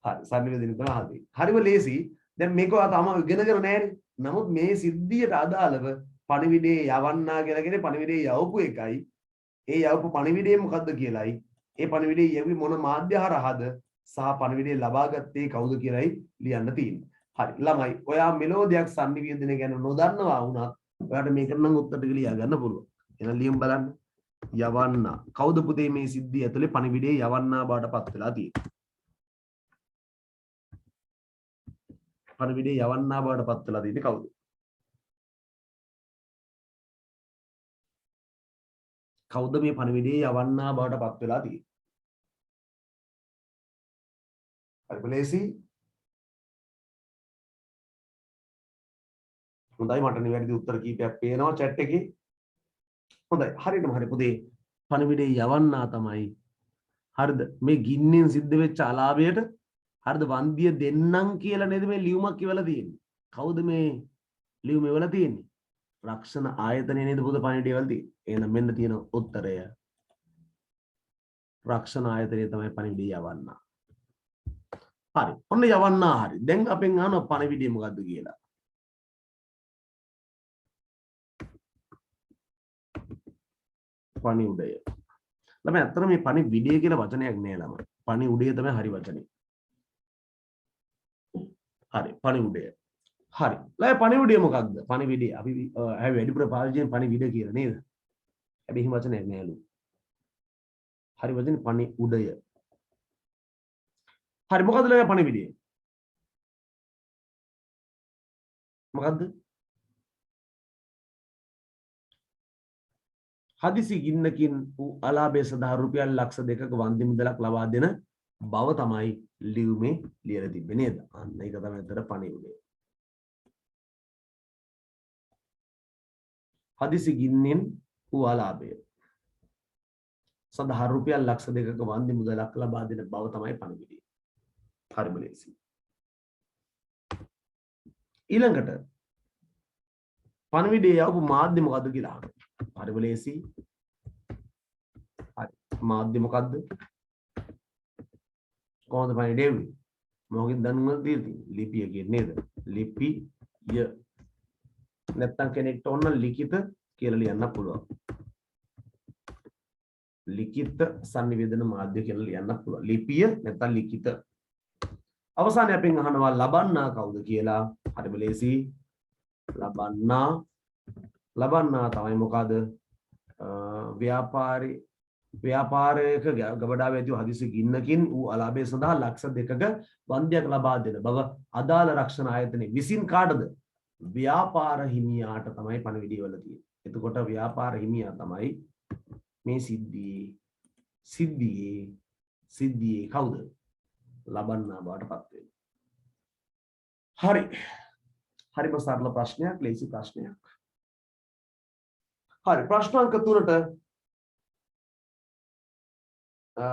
හරි sannivedanaෙන් තමයි අහලා තියෙන්නේ. හරිම ලේසි. දැන් මේක ඔයා තාම ඉගෙනගෙන නැහැනේ. නමුත් මේ සිද්ධියට අදාළව පණිවිඩේ යවන්නා කියලාගෙන පණිවිඩේ යවපු එකයි ඒ යවපු පණිවිඩේ මොකද්ද කියලායි ඒ පණිවිඩේ යවි මොන මාධ්‍ය හරහාද සහ පණිවිඩේ ලබාගත්තේ කවුද කියලායි ලියන්න තියෙන්නේ. හරි ළමයි ඔයා මෙලෝඩියක් sannivedana ගැන නොදන්නවා වුණත් ඔයාට මේකට නම් උත්තර ටික ලියා ගන්න පුළුවන්. එහෙනම් ලියමු බලන්න. යවන්නා කවුද පුතේ මේ සිද්ධිය ඇතුලේ පණිවිඩේ යවන්නා බවට පත් වෙලා තියෙන්නේ? පණිවිඩේ යවන්නා බවට පත් වෙලා තියෙන්නේ කවුද? කවුද මේ පණිවිඩේ යවන්නා බවට පත් වෙලා තියෙන්නේ? හරි බලේසි. හොඳයි මට නිවැරදි උත්තර කීපයක් පේනවා chat එකේ. හොඳයි හරියටම හරි පුතේ පණිවිඩේ යවන්නා තමයි. හරිද? මේ ගින්නෙන් සිද්ධ වෙච්ච අලාභයට හරිද වන්දිය දෙන්නම් කියලා නේද මේ ලියුමක් කියවලා තියෙන්නේ. කවුද මේ ලියුම එවලා තියෙන්නේ? රක්ෂණ ආයතනය නේද පුත පණිවිඩය එවලා තියෙන්නේ. එහෙනම් මෙන්න තියෙන උත්තරය. රක්ෂණ ආයතනය තමයි පණිවිඩය යවන්නා. හරි. ඔන්න යවන්නා හරි. දැන් අපෙන් අහන පණිවිඩය මොකද්ද කියලා. පණිවිඩය. ළමයි අතන මේ පණිවිඩය කියලා වචනයක් නෑ ළමයි. පණිවිඩය තමයි හරි වචනේ. හරි පණිවිඩය. හරි. ළමයි පණිවිඩය මොකක්ද? පණිවිඩය අපි වැඩිපුර පාවිච්චි කරන පණිවිඩ කියලා නේද? හැබැයි එහෙම වචනයක් නෑලු. හරි වචනේ පණිවිඩය. හරි මොකද්ද ළමයි පණිවිඩය? මොකද්ද? හදිසි ගින්නකින් වූ අලාභය සඳහා රුපියල් ලක්ෂ 2ක වන්දි මුදලක් ලබා දෙන බව තමයි ලියුමේ ලියලා තිබෙන්නේ නේද? අන්න ඒක තමයි අතර පණිවිඩය. හදිසි ගින්නෙන් වූ අලාභය සඳහා රුපියල් ලක්ෂ 2ක වන්දි මුදලක් ලබා දෙන බව තමයි පණිවිඩය. හරිම ලේසි. ඊළඟට පණිවිඩය යවපු මාධ්‍ය මොකද්ද කියලා අහන්න. හරිම ලේසි. හරි. මාධ්‍ය මොකද්ද? කොහොමද පණිවිඩය එන්නේ? මොකකින් දැනුම දීලා තියෙන්නේ? ලිපිය කියන්නේ නේද? ලිපිය. නැත්තම් කෙනෙක්ට ඕන ලිඛිත කියලා ලියන්න පුළුවන්. ලිඛිත sannivedana මාධ්‍ය කියලා ලියන්න පුළුවන්. ලිපිය නැත්තම් ලිඛිත. අවසානයේ අපෙන් අහනවා ලබන්නා කවුද කියලා. හරිම ලේසි. ලබන්නා තමයි මොකද? ව්‍යාපාරයක ගබඩාවේ ඇති හදිසි ගින්නකින් ඌ අලාභය සඳහා ලක්ෂ 2ක වන්දියක් ලබා දෙන බව අදාළ රක්ෂණ ආයතනයේ විසින් කාටද? ව්‍යාපාර හිමියාට තමයි පණිවිඩය වල තියෙන්නේ. එතකොට ව්‍යාපාර හිමියා තමයි මේ සිද්ධියේ කවුද? ලබන්නා බවට පත් වෙන්නේ. හරි. හරිම සරල ප්‍රශ්නයක්, ලේසි ප්‍රශ්නයක්. හරි ප්‍රශ්න අංක 3ට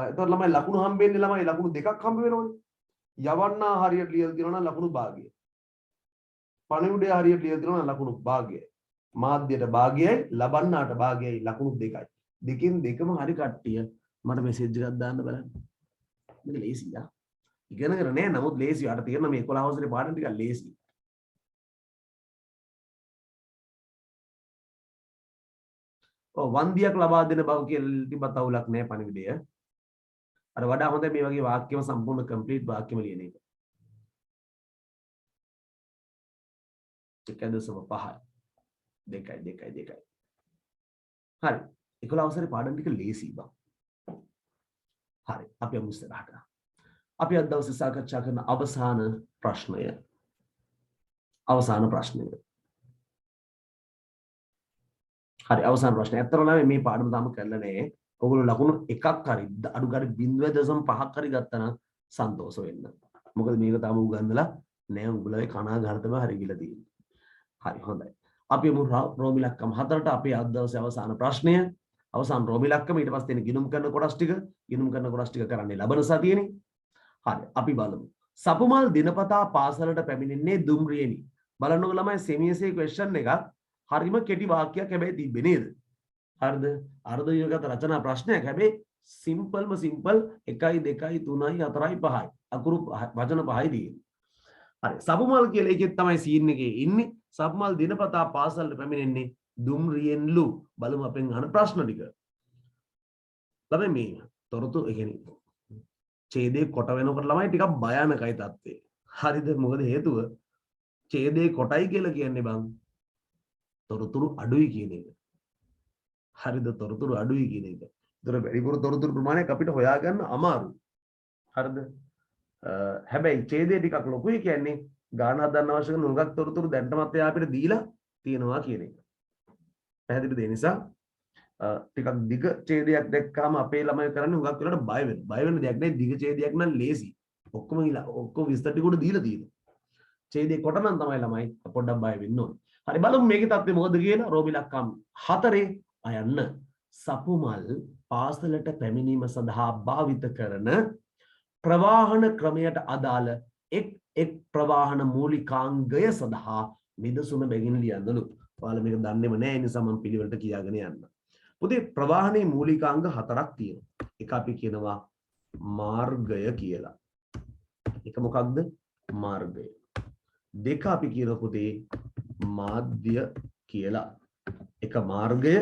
එතකොට ළමයි ලකුණු හම්බෙන්නේ ළමයි ලකුණු දෙකක් හම්බ වෙනවනේ. යවන්නා හරියට ලියලා තියෙනවා නම් ලකුණු භාගය. පණිවිඩය හරියට ලියලා තියෙනවා නම් ලකුණු භාගයයි. මාධ්‍යයට භාගයයි ලබන්නාට භාගයයි ලකුණු දෙකයි. දෙකෙන් දෙකම හරි කට්ටිය මට මෙසේජ් එකක් දාන්න බලන්න. මේක ලේසි යා. ඉගෙනගෙන නෑ නමුත් ලේසි. අර තියෙන මේ 11 වසරේ පාඩම් ටික ලේසි. වන්දියක් ලබා දෙන බව කියලා තිබ්බත් අවුලක් නෑ පණිවිඩය. අර වඩා හොඳ මේ වගේ වාක්‍යම සම්පූර්ණ කම්ප්ලීට් වාක්‍යම ලියන එක. 1.5 2. හරි. 11 අවසරේ පාඩම් ටික ලේසි බං. හරි අපි යමු ඉස්සරහට. අපි අද දවසේ සාකච්ඡා කරන අවසාන ප්‍රශ්නය. හරි අවසාන ප්‍රශ්නය. ඇත්තටම නම් මේ පාඩම තාම කරලා නැහැ. ඔයගොල්ලෝ ලකුණු එකක් හරි අඩු ගානේ 0.5ක් හරි ගත්තා නම් සන්තෝෂ වෙන්න. මොකද මේක තාම උගන්වලා නැහැ. උඹලගේ කණාගාරතම හරි ගිලා තියෙන්නේ. හරි හොඳයි. අපි යමු රෝමි ලක්කම 4ට අපේ අද දවසේ අවසාන ප්‍රශ්නය. අවසාන රෝමි ලක්කම ඊට පස්සේ තියෙන ගිණුම් කරන කොටස් ටික කරන්නේ ලබන සතියේනේ. හරි අපි බලමු. සපුමල් දිනපතා පාසලට පැමිණෙන්නේ දුම්රියෙනි. බලන්නකො ළමයි සෙමියසේ ක්වෙස්චන් එකක් හරිම කෙටි වාක්‍යයක් හැබැයි තිබ්බේ නේද? හරිද? අර්ධ යෝගගත රචනා ප්‍රශ්නයක් හැබැයි සිම්පල් 1 2 3 4 5යි. අකුරු වචන 5යි තියෙන්නේ. හරි සපුමල් කියලා එකෙත් තමයි සීන් එකේ ඉන්නේ. සපුමල් දිනපතා පාසලට පැමිණෙන්නේ දුම්රියෙන්ලු. බලමු අපෙන් අහන ප්‍රශ්න ටික. ළමයි මේ තොරතුරු ඒ කියන්නේ ඡේදයේ කොට වෙනකොට ළමයි ටිකක් භයානකයි තත්ත්වය. හරිද? මොකද හේතුව ඡේදයේ කොටයි කියලා කියන්නේ බං තොරතුරු අඩුයි කියන එක. හරිද? තොරතුරු අඩුයි කියන එක. ඒතර වැඩිපුර තොරතුරු ප්‍රමාණයක් අපිට හොයාගන්න අමාරුයි. හරිද? හැබැයි ඡේදයේ ටිකක් ලොකුයි කියන්නේ ගාන හදන්න අවශ්‍ය කරන උඟක් තොරතුරු දැන්ටමත් එයා අපිට දීලා තියෙනවා කියන එක. පැහැදිලිද? ඒ නිසා ටිකක් දිග ඡේදයක් දැක්කාම අපේ ළමයි කරන්නේ උඟක් වෙලාවට බය වෙන. බය වෙන දෙයක් නෑ. දිග ඡේදයක් නම් ලේසි. ඔක්කොම විස්තර ටික උඩ දීලා තියෙනවා. ඡේදයේ කොට නම් තමයි ළමයි පොඩ්ඩක් බය වෙන්න ඕනේ. හරි බලමු මේකේ තත්ත්වය මොකද කියලා. රෝමි ලක්කම් 4 අයන්න සපුමල් පාසලට පැමිණීම සඳහා භාවිත කරන ප්‍රවාහන ක්‍රමයට අදාළ එක් ප්‍රවාහන මූලිකාංගය සඳහා නිදසුන බැගින් ලියන්නලු. ඔයාලා මේක දන්නේම නැහැ. ඒ නිසා මම පිළිවෙලට කියාගෙන යන්න. පුතේ ප්‍රවාහනයේ මූලිකාංග 4ක් තියෙනවා. එක අපි කියනවා මාර්ගය කියලා. එක මොකක්ද? මාර්ගය. දෙක අපි කියන පුතේ මාධ්‍ය කියලා. එක මාර්ගය,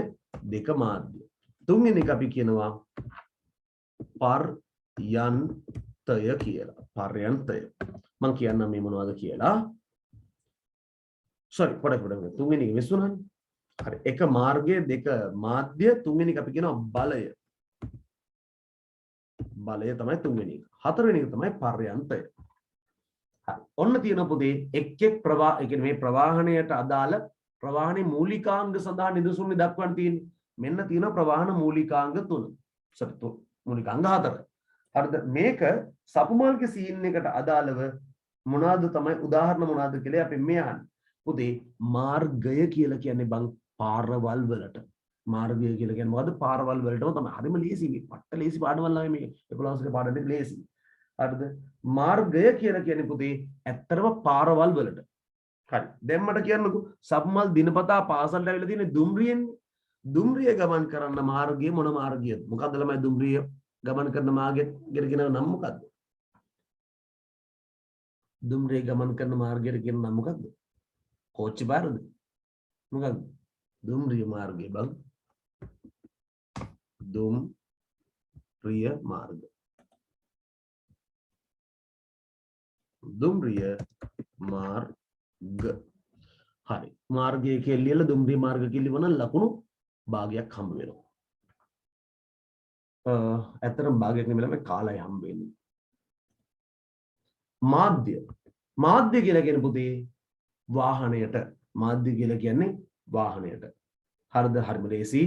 දෙක මාධ්‍ය. තුන්වෙනි එක අපි කියනවා පර්යන්තය කියලා. පර්යන්තය. මම කියන්නම් මේ මොනවද කියලා. පොඩක් තුන්වෙනි එක විශ්වනන්නේ. හරි. එක මාර්ගය, දෙක මාධ්‍ය, තුන්වෙනි එක අපි කියනවා බලය. බලය තමයි තුන්වෙනි එක. හතරවෙනි එක තමයි පර්යන්තය. හරි. ඔන්න තියෙන පුතේ එක් ප්‍රවාහ, ඒ කියන්නේ මේ ප්‍රවාහණයට අදාළ ප්‍රවාහනයේ මූලිකාංග සඳහා නිදසුන් දක්වන්න තියෙන්නේ. මෙන්න තියෙන ප්‍රවාහන මූලිකාංග 3. මූලිකාංග 4. හරිද? මේක සපුමල්ගේ සීන් එකට අදාළව මොනවාද තමයි උදාහරණ මොනවාද කියලා අපි මේ අහන්නේ. පුතේ මාර්ගය කියලා කියන්නේ බං පාරවල් වලට. මාර්ගය කියලා කියන්නේ මොකද්ද? පාරවල් වලටම තමයි. හරිම ලේසි මේ. පට්ට ලේසි පාඩවල් ළමයි මේ 11 පාඩම් එක ලේසි. හරිද? මාර්ගය කියලා කියන්නේ පුතේ ඇත්තටම පාරවල් වලට. හරි. දැන් මට කියන්නකෝ සප්මල් දිනපතා පාසලට ඇවිල්ලා තියෙන දුම්රියෙන්නේ. දුම්රිය ගමන් කරන්න මාර්ගය මොන මාර්ගයද? මොකද්ද ළමයි දුම්රිය ගමන් කරන මාර්ගයට කියන නම මොකද්ද? දුම්රිය ගමන් කරන මාර්ගයට කියන නම මොකද්ද? කෝච්චි පාරද? මොකද්ද? දුම්රිය මාර්ගය බං. දුම්රිය මාර්ග. දුම්රිය මාර්ග. හරි. මාර්ගය කියලා ලියලා දුම්රිය මාර්ග කියලා වුණා ලකුණු භාගයක් හම්බ වෙනවා. ඇත්තටම භාගයක් නෙමෙයි ළමයි කාලය හම්බ වෙන්නේ. මාධ්‍ය. මාධ්‍ය කියලා කියන්නේ පුතේ වාහනයට. මාධ්‍ය කියලා කියන්නේ වාහනයට. හරිද? හරිම ලේසි.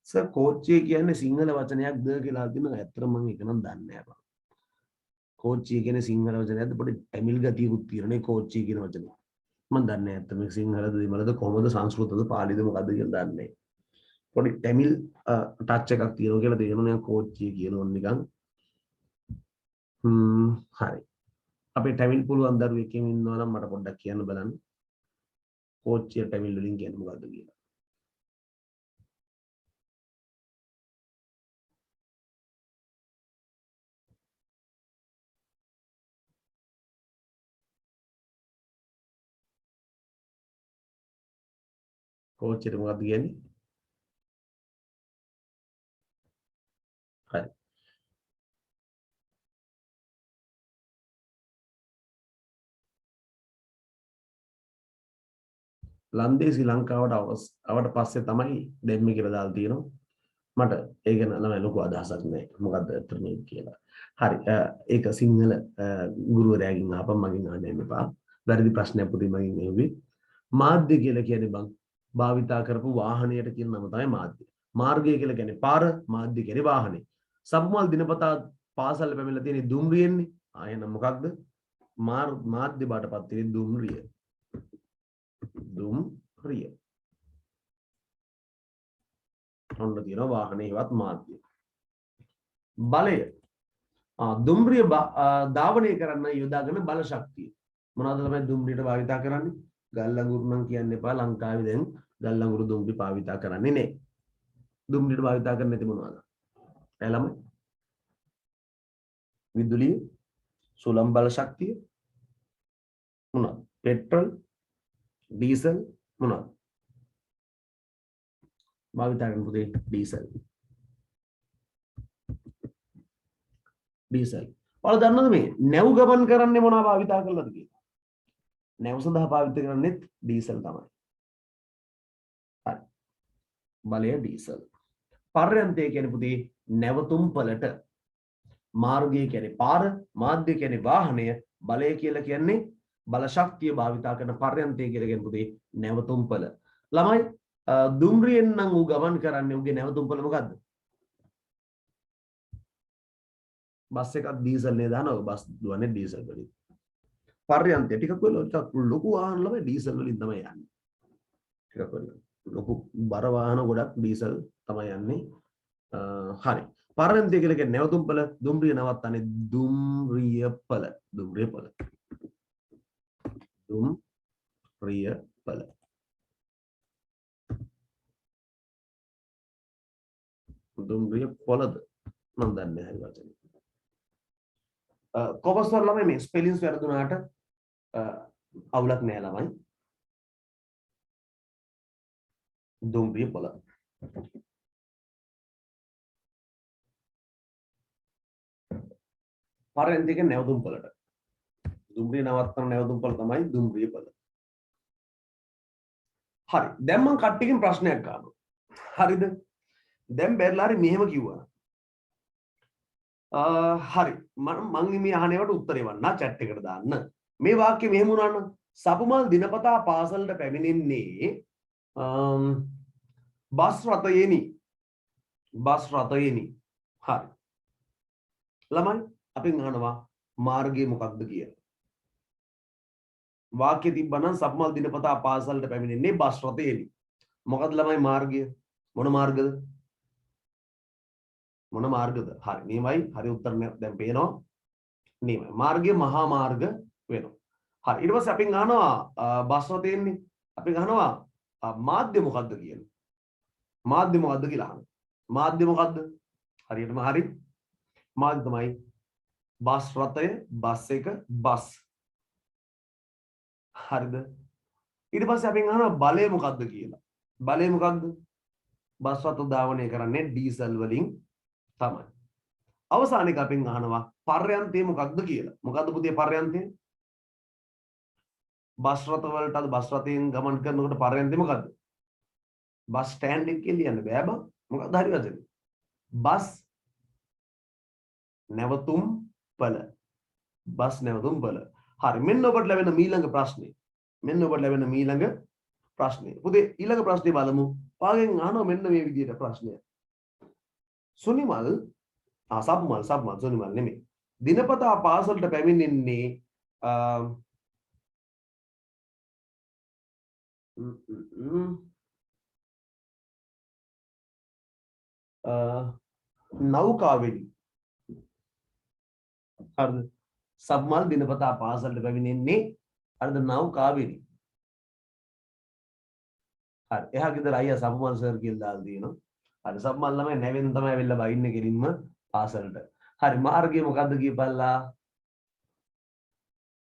සර් කෝච්චිය කියන්නේ සිංහල වචනයක්ද කියලා අහනවා. ඇත්තටම මම ඒක නම් දන්නේ නැහැ. කෝච්චිය කියන්නේ සිංහල වචනයක්ද? පොඩි තමිල් ගතියකුත් තියෙනනේ කෝච්චිය කියන වචනේ. මම දන්නේ නැහැ ඇත්තටම සිංහලද දෙමළද කොහොමද සංස්කෘතද පාලිද මොකද්ද කියලා දන්නේ නැහැ. පොඩි තමිල් ටච් එකක් තියෙනවා කියලා තේරෙනවා කෝච්චිය කියනොත් නිකන්. හරි. අපේ තමිල් පුළුවන් දරුවෙක් ඉන්නවා නම් මට පොඩ්ඩක් කියන්න බලන්න. කෝච්චිය තමිල් වලින් කියන්නේ මොකද්ද කියලා. කෝච්චියට මොකද්ද කියන්නේ? හරි. ලන්දේ ශ්‍රී ලංකාවට ආවට පස්සේ තමයි දැම්මේ කියලා දාලා තියෙනවා. මට ඒක ළමයි ලොකු අදහසක් නැහැ. මොකද්ද අතන කියලා. හරි. ඒක සිංහල ගුරුවරයාගෙන් අහපන් මගෙන් අහන්න එපා. වැරදි ප්‍රශ්නයක් පුතේ මගෙන් එව්වේ. මාධ්‍ය කියලා කියන්නේ බං භාවිතා කරපු වාහනයට කියන නම තමයි මාධ්‍ය. මාර්ගය කියලා කියන්නේ පාර, මාධ්‍ය කියන්නේ වාහනේ. සබ්මල් දිනපතා පාසල් පැමිණලා තියෙන දුම්රියෙන්නේ. එහෙනම් මොකක්ද? මාධ්‍ය බාටපත් වෙන්නේ දුම්රිය. දුම්රිය. ඔන්න තියෙනවා වාහනේවත් මාධ්‍ය. බලය. දුම්රිය ධාවනය කරන්න යොදාගෙන බල ශක්තිය. මොනවද තමයි දුම්රියට භාවිතා කරන්නේ? ගල් අඟුරු නම් කියන්න එපා. ලංකාවේ දැන් ගල් අඟුරු දුම්රි භාවිතා කරන්නේ නැහැ. දුම්රියට භාවිතා කරන්නේ නැති මොනවද? ළමයි. විදුලිය, සුළං බල ශක්තිය මොනවද? පෙට්‍රල්, ඩීසල් මොනවද? භාවිතා කරන පුතේ ඩීසල්. ඩීසල්. ඔයාලා දන්නවද මේ නැව් ගමන් කරන්නේ මොනවා භාවිතා කරලාද කියලා? නැව් සඳහා පාවිච්චි කරන්නේ ඩීසල් තමයි. හරි. බලය ඩීසල්. පර්යන්තය කියන්නේ පුතේ නැවතුම්පලට. මාර්ගය කියන්නේ පාර, මාධ්‍ය කියන්නේ වාහනය, බලය කියලා කියන්නේ බල ශක්තිය භාවිතා කරන පර්යන්තය කියලා කියන්නේ පුතේ නැවතුම්පල. ළමයි දුම්රියෙන් නම් ඌ ගමන් කරන්නේ ඌගේ නැවතුම්පල මොකද්ද? බස් එකක් ඩීසල් නේ දානවා. බස් දුවන්නේ ඩීසල් වලින්. පර්යන්තය ටිකක් ලොකු වාහන ළමයි ඩීසල් වලින් තමයි යන්නේ. ටිකක් ලොකු බර වාහන ගොඩක් ඩීසල් තමයි යන්නේ. හරි. පර්යන්තය කියලා කියන්නේ නැවතුම්පල. දුම්රිය නවත්තන්නේ දුම්රියපල. දුම්රියපල. දුම්රියපල. දුම්රියපලද? මම දන්නේ නැහැ හරි වචනේ. කොබස් වල ළමයි මේ ස්පෙලින්ස් වැරදුනාට අවුලක් නැහැ ළමයි. දුම්රියපල. පර්යන්තය කියන්නේ නැවතුම්පලට. දුම්රිය නවත්තන නැවතුම්පල තමයි දුම්රියපල. හරි. දැන් මම කට්ටියකින් ප්‍රශ්නයක් අහනවා. හරිද? දැන් බැරිලා හරි මෙහෙම කිව්වා. හරි. මම මේ අහනේවට උත්තරේ වන්න chat එකට දාන්න. මේ වාක්‍ය මෙහෙම වුණා නම් සපුමල් දිනපතා පාසලට පැමිණෙන්නේ බස් රථයෙනි. බස් රථයෙනි. හරි. ළමයි අපෙන් අහනවා මාර්ගය මොකක්ද කියලා. වාක්‍ය තිබ්බනම් සපුමල් දිනපතා පාසලට පැමිණෙන්නේ බස් රථයෙනි. මොකද්ද ළමයි මාර්ගය? මොන මාර්ගද? මොන මාර්ගද? හරි. නියමයි. හරි උත්තරය දැන් පේනවා. නියමයි. මාර්ගය මහා මාර්ග වෙනවා. හරි. ඊට පස්සේ අපෙන් අහනවා බස් රථයෙන්නේ. අපෙන් අහනවා මාධ්‍ය මොකද්ද කියලා. මාධ්‍ය මොකද්ද කියලා අහනවා. මාධ්‍ය මොකද්ද? හරියටම හරි. මාධ්‍ය තමයි බස් රථය, බස් එක, බස්. හරිද? ඊට පස්සේ අපෙන් අහනවා බලය මොකද්ද කියලා. බලය මොකද්ද? බස් රථ ධාවනය කරන්නේ ඩීසල් වලින් තමයි. අවසාන එක අපෙන් අහනවා පර්යන්තය මොකක්ද කියලා. මොකද්ද පුතේ පර්යන්තය? බස් රථ වලට අද බස් රථයෙන් ගමන් කරනකොට පර්යන්තය මොකද්ද? බස් ස්ටෑන්ඩ් එක කියලා ලියන්න බෑ බං. මොකක්ද හරි වචනේ? බස් නැවතුම්පල. බස් නැවතුම්පල. හරි. මෙන්න ඔබට ලැබෙන ඊළඟ ප්‍රශ්නේ. මෙන්න ඔබට ලැබෙන ඊළඟ ප්‍රශ්නේ. පුතේ ඊළඟ ප්‍රශ්නේ බලමු. පාගෙන් අහනවා මෙන්න මේ විදිහට ප්‍රශ්නය. සුනිමල් සබ්මල් සුනිමල් නෙමෙයි. දිනපතා පාසලට පැමිණෙන්නේ නෞකාවෙනි. හරිද? සබ්මල් දිනපතා පාසලට පැමිණෙන්නේ හරිද නෞකාවෙනි. හරි. එහා ගෙදර අයියා සබ්මල් සර් කියලා දාලා තියෙනවා. හරි. සබ්මල් ළමයි නැවෙන් තමයි ඇවිල්ලා බයින්නේ කෙලින්ම පාසලට. හරි. මාර්ගය මොකද්ද කියපල්ලා?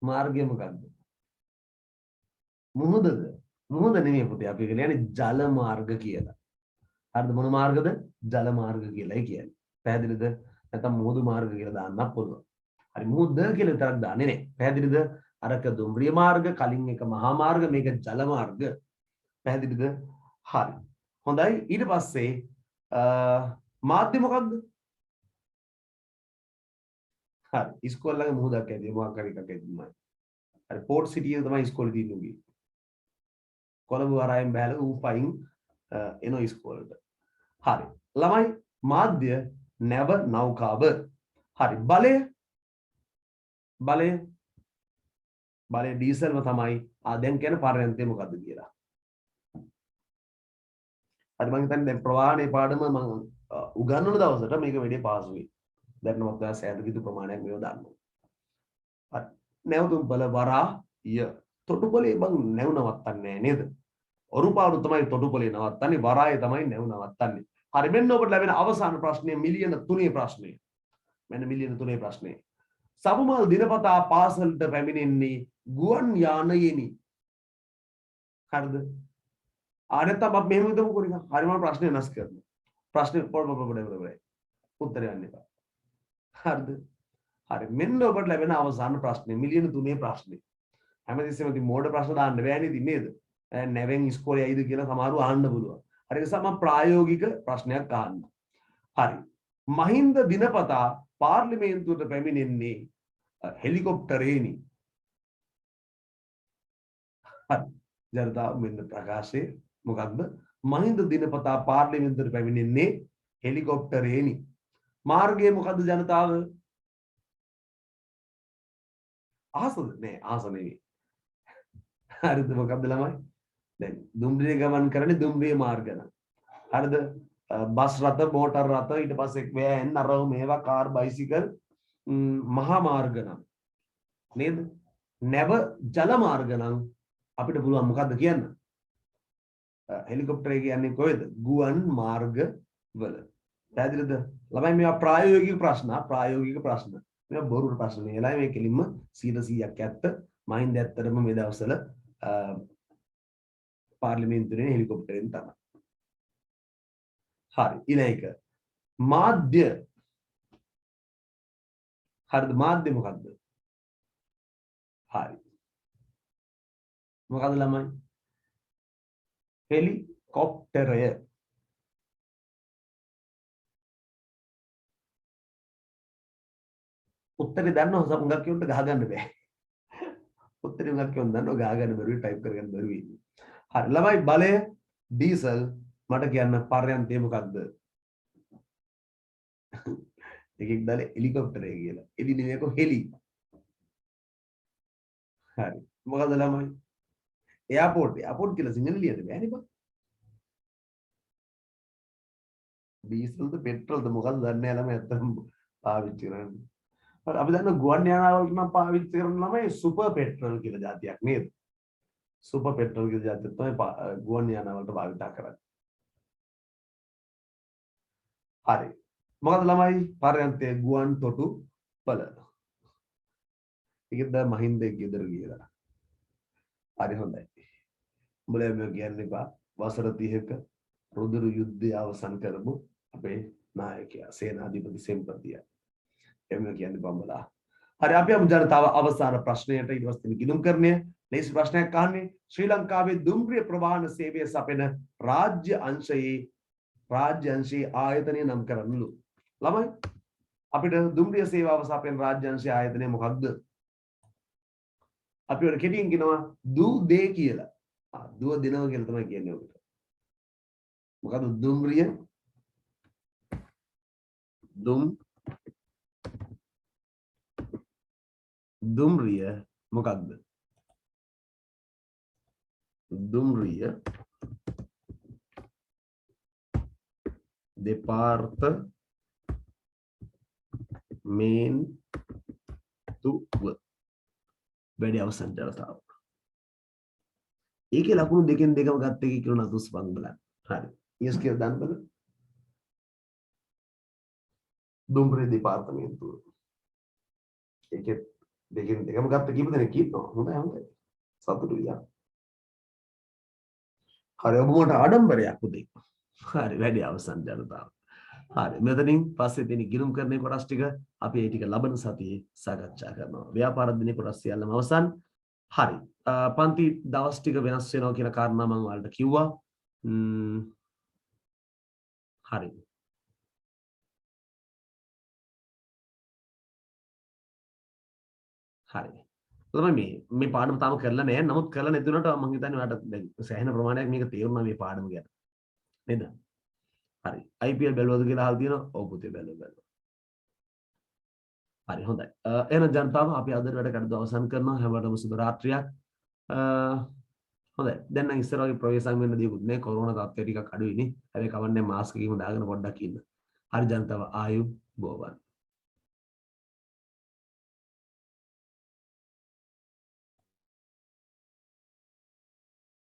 මාර්ගය මොකද්ද? මුහුදද? මුහුද නෙමෙයි පුතේ. අපි කියන්නේ ජල මාර්ග කියලා. හරිද? මොන මාර්ගද? ජල මාර්ග කියලායි කියන්නේ. පැහැදිලිද? නැත්නම් මුහුදු මාර්ග කියලා දාන්නත් පුළුවන්. හරි. මුහුද කියලා විතරක් දාන්නේ නැහැ. පැහැදිලිද? අරක දුම්රිය මාර්ග, කලින් එක මහා මාර්ග, මේක ජල මාර්ග. පැහැදිලිද? හරි. හොඳයි. ඊට පස්සේ මාධ්‍ය මොකක්ද? හරි ඉස්කෝලේ ළඟ මුහුදක් ඇති මොකක් හරි එකක් ඇතිමයි. හරි පෝට් සිටි එක තමයි ඉස්කෝලේ තියෙන්නේ. කොළඹ වරායෙන් බැලුවා ඌ පයින් එන ඉස්කෝලේට. හරි ළමයි මාධ්‍ය නැව නෞකාව. හරි බලය බලය ඩීසල්ම තමයි දැන් කියන පර්යන්තය මොකද්ද කියලා. හරි මම හිතන්නේ දැන් ප්‍රවාහනේ පාඩම මම උගන්වන දවසට මේක වැඩි පහසුයි. දැන් ඔයාලා සෑහෙන කිතු ප්‍රමාණයක් මේව දන්නවා. හරි නැවතුම් බල වරාය තොටුපළේ බං නැව නවත්තන්නේ නේද? ඔරුපාරු තමයි තොටුපළේ නවත්තන්නේ වරාය තමයි නැව නවත්තන්නේ. හරි මෙන්න ඔබට ලැබෙන අවසාන ප්‍රශ්නය මිලියන 3 ප්‍රශ්නය. මෙන්න මිලියන 3 ප්‍රශ්නය. සමුමල් දිනපතා පාසලට පැමිණෙන්නේ ගුවන් යානයෙනි. හරිද? නැත්නම් අපි මෙහෙම හිතමුකෝ නිකන්. හරිම ප්‍රශ්නේ වෙනස් කරනවා. ප්‍රශ්නේ පොඩ උත්තරය යන්න එපා. හරිද? හරි මෙන්න ඔබට ලැබෙන අවසාන ප්‍රශ්නේ මිලියන 3 ප්‍රශ්නේ. හැමතිස්සෙම ඉතින් මෝඩ ප්‍රශ්න දාන්න බෑනේ ඉතින් නේද? නැවෙන් ඉස්කෝලේ ඇයිද කියලා සමහරව අහන්න පුළුවන්. හරි ඒ නිසා මම ප්‍රායෝගික ප්‍රශ්නයක් අහන්න. හරි. මහින්ද දිනපතා පාර්ලිමේන්තුවට පැමිණෙන්නේ හෙලිකොප්ටරේනි. හරි. ජනතාව මෙන්න ප්‍රකාශය මොකක්ද? මහින්ද දිනපතා පාර්ලිමේන්තුවට පැමිණෙන්නේ හෙලිකොප්ටරේනි. මාර්ගය මොකද්ද ජනතාව? අහසද? නෑ අහස නෙවෙයි. හරිද මොකක්ද ළමයි? දැන් දුම්රිය ගමන් කරන්නේ දුම්රිය මාර්ග නම්. හරිද? බස් රථ, මෝටර් රථ, ඊට පස්සේ වෑන්, අරව මේවා කාර්, බයිසිකල් මහා මාර්ග නම්. නේද? නැව ජල මාර්ග නම් අපිට පුළුවන් මොකද්ද කියන්න? හෙලිකොප්ටරේ කියන්නේ කොහෙද? ගුවන් මාර්ග වල. පැහැදිලිද? ළමයි මේවා ප්‍රායෝගික ප්‍රශ්න. මේවා බොරු ප්‍රශ්න නෙවෙයි. මේ කෙලින්ම 100%ක් ඇත්ත. මහින්ද ඇත්තටම මේ දවස්වල පාර්ලිමේන්තුවේ හෙලිකොප්ටරෙන් තමයි. හරි ඊළඟ එක මාධ්‍ය. හරිද? මාධ්‍ය මොකද්ද? හරි මොකද්ද ළමයි? හෙලිකොප්ටරය. උත්තරේ දන්නව හුඟක් කියොත් ගහගන්න බෑ. උත්තරේ හුඟක් කියොත් දන්නව ගහගන්න බැරුවයි ටයිප් කරගන්න බැරුවයි. හරි ළමයි බලය ඩීසල් මට කියන්න පර්යන්තය මොකක්ද? එකෙක් දාලා හෙලිකොප්ටරය කියලා. එලි නෙවෙයි කො හෙලි. හරි. මොකද ළමයි? එයාපෝට් කියලා සිංහල ලියන්න බෑනේ බං. ඩීසල්ද පෙට්‍රල්ද මොකද්ද දන්නේ නැහැ ළමයි අත්තම පාවිච්චි කරන්නේ. හරි අපි දන්න ගුවන් යානාවලට නම් පාවිච්චි කරන ළමයි සුපර් පෙට්‍රල් කියලා જાතියක් නේද? සුපර් පෙට්‍රල් කියලා જાතියක් තමයි ගුවන් යානාවලට භාවිත කරන්නේ. හරි. මොකද ළමයි පර්යන්තයේ ගුවන් තොටු පළ. ඒකද මහින්දේ ගෙදර ගියලා. හරි හොඳයි. උඹලා මේ කියන්නේ වසර 30ක රුධිර යුද්ධය අවසන් කරමු අපේ නායකයා සේනාධිපති සෙම්පතියා. එමු කියන්නේ බම්බලා. හරි අපි යමු ජනතාව අවසාන ප්‍රශ්නයට ඊට පස්සේ ගිණුම් කරන්නේ. ලේසි ප්‍රශ්නයක් අහන්නේ ශ්‍රී ලංකාවේ දුම්රිය ප්‍රවාහන සේවය සපයන රාජ්‍ය අංශයේ ආයතනය නම් කරන්නලු. ළමයි අපිට දුම්රිය සේවාව සපයන රාජ්‍ය අංශයේ ආයතනය මොකක්ද? අපි වල කෙටියෙන් කියනවා දූ දේ කියලා. දුව දෙනවා කියලා තමයි කියන්නේ ඔකට. මොකද්ද දුම්රිය? දුම්රිය මොකක්ද? දුම්රිය දෙපාර්තමේන්තුව වැඩි අවසන් ජනතාව. ඒකේ ලකුණු දෙකෙන් දෙකම ගත්ත එක කියලා නතුස්පන් බලන්න. හරි. ඊස් කියලා දාන්න බලන්න. දුම්රිය දෙපාර්තමේන්තුව. ඒකේ දෙකෙන් දෙකම ගත්ත කීප දෙනෙක් ඉන්නවා. හොඳයි. සතුටුයි යා. හරි ඔබ මොකට ආඩම්බරයක් පුතේ. හරි වැඩි අවසන් ජනතාව. හරි මෙතනින් පස්සේ තියෙන ගිණුම් කරන කොටස් ටික අපි ඒ ටික ලබන සතියේ සාකච්ඡා කරනවා. ව්‍යාපාර දිනේ කොටස් සියල්ලම අවසන්. හරි. පන්ති දවස් ටික වෙනස් වෙනවා කියන කාරණා මම ඔයාලට කිව්වා. හරි. හරි. තමයි මේ පාඩම තාම කරලා නැහැ. නමුත් කරලා නැති වුණාට මම හිතන්නේ ඔයාලට දැන් සෑහෙන ප්‍රමාණයක් මේක තේරුණා මේ පාඩම ගැන. නේද? හරි. IPL බැලුවද කියලා අහලා තියෙනවා. ඔව් පුතේ බැලුවා. හරි හොඳයි. එහෙනම් ජනතාව අපි අද වැඩ කටයුතු අවසන් කරනවා. හැමෝටම සුබ රාත්‍රියක්. හොඳයි. දැන් නම් ඉස්සර වගේ ප්‍රවේශම් වෙන්න දෙයක්වත් නැහැ. කොරෝනා තත්ත්වය ටිකක් අඩුයිනේ. හැබැයි කවන්නේ මාස්ක් එකකින් දාගෙන පොඩ්ඩක් ඉන්න. හරි ජනතාව ආයු බෝවන්.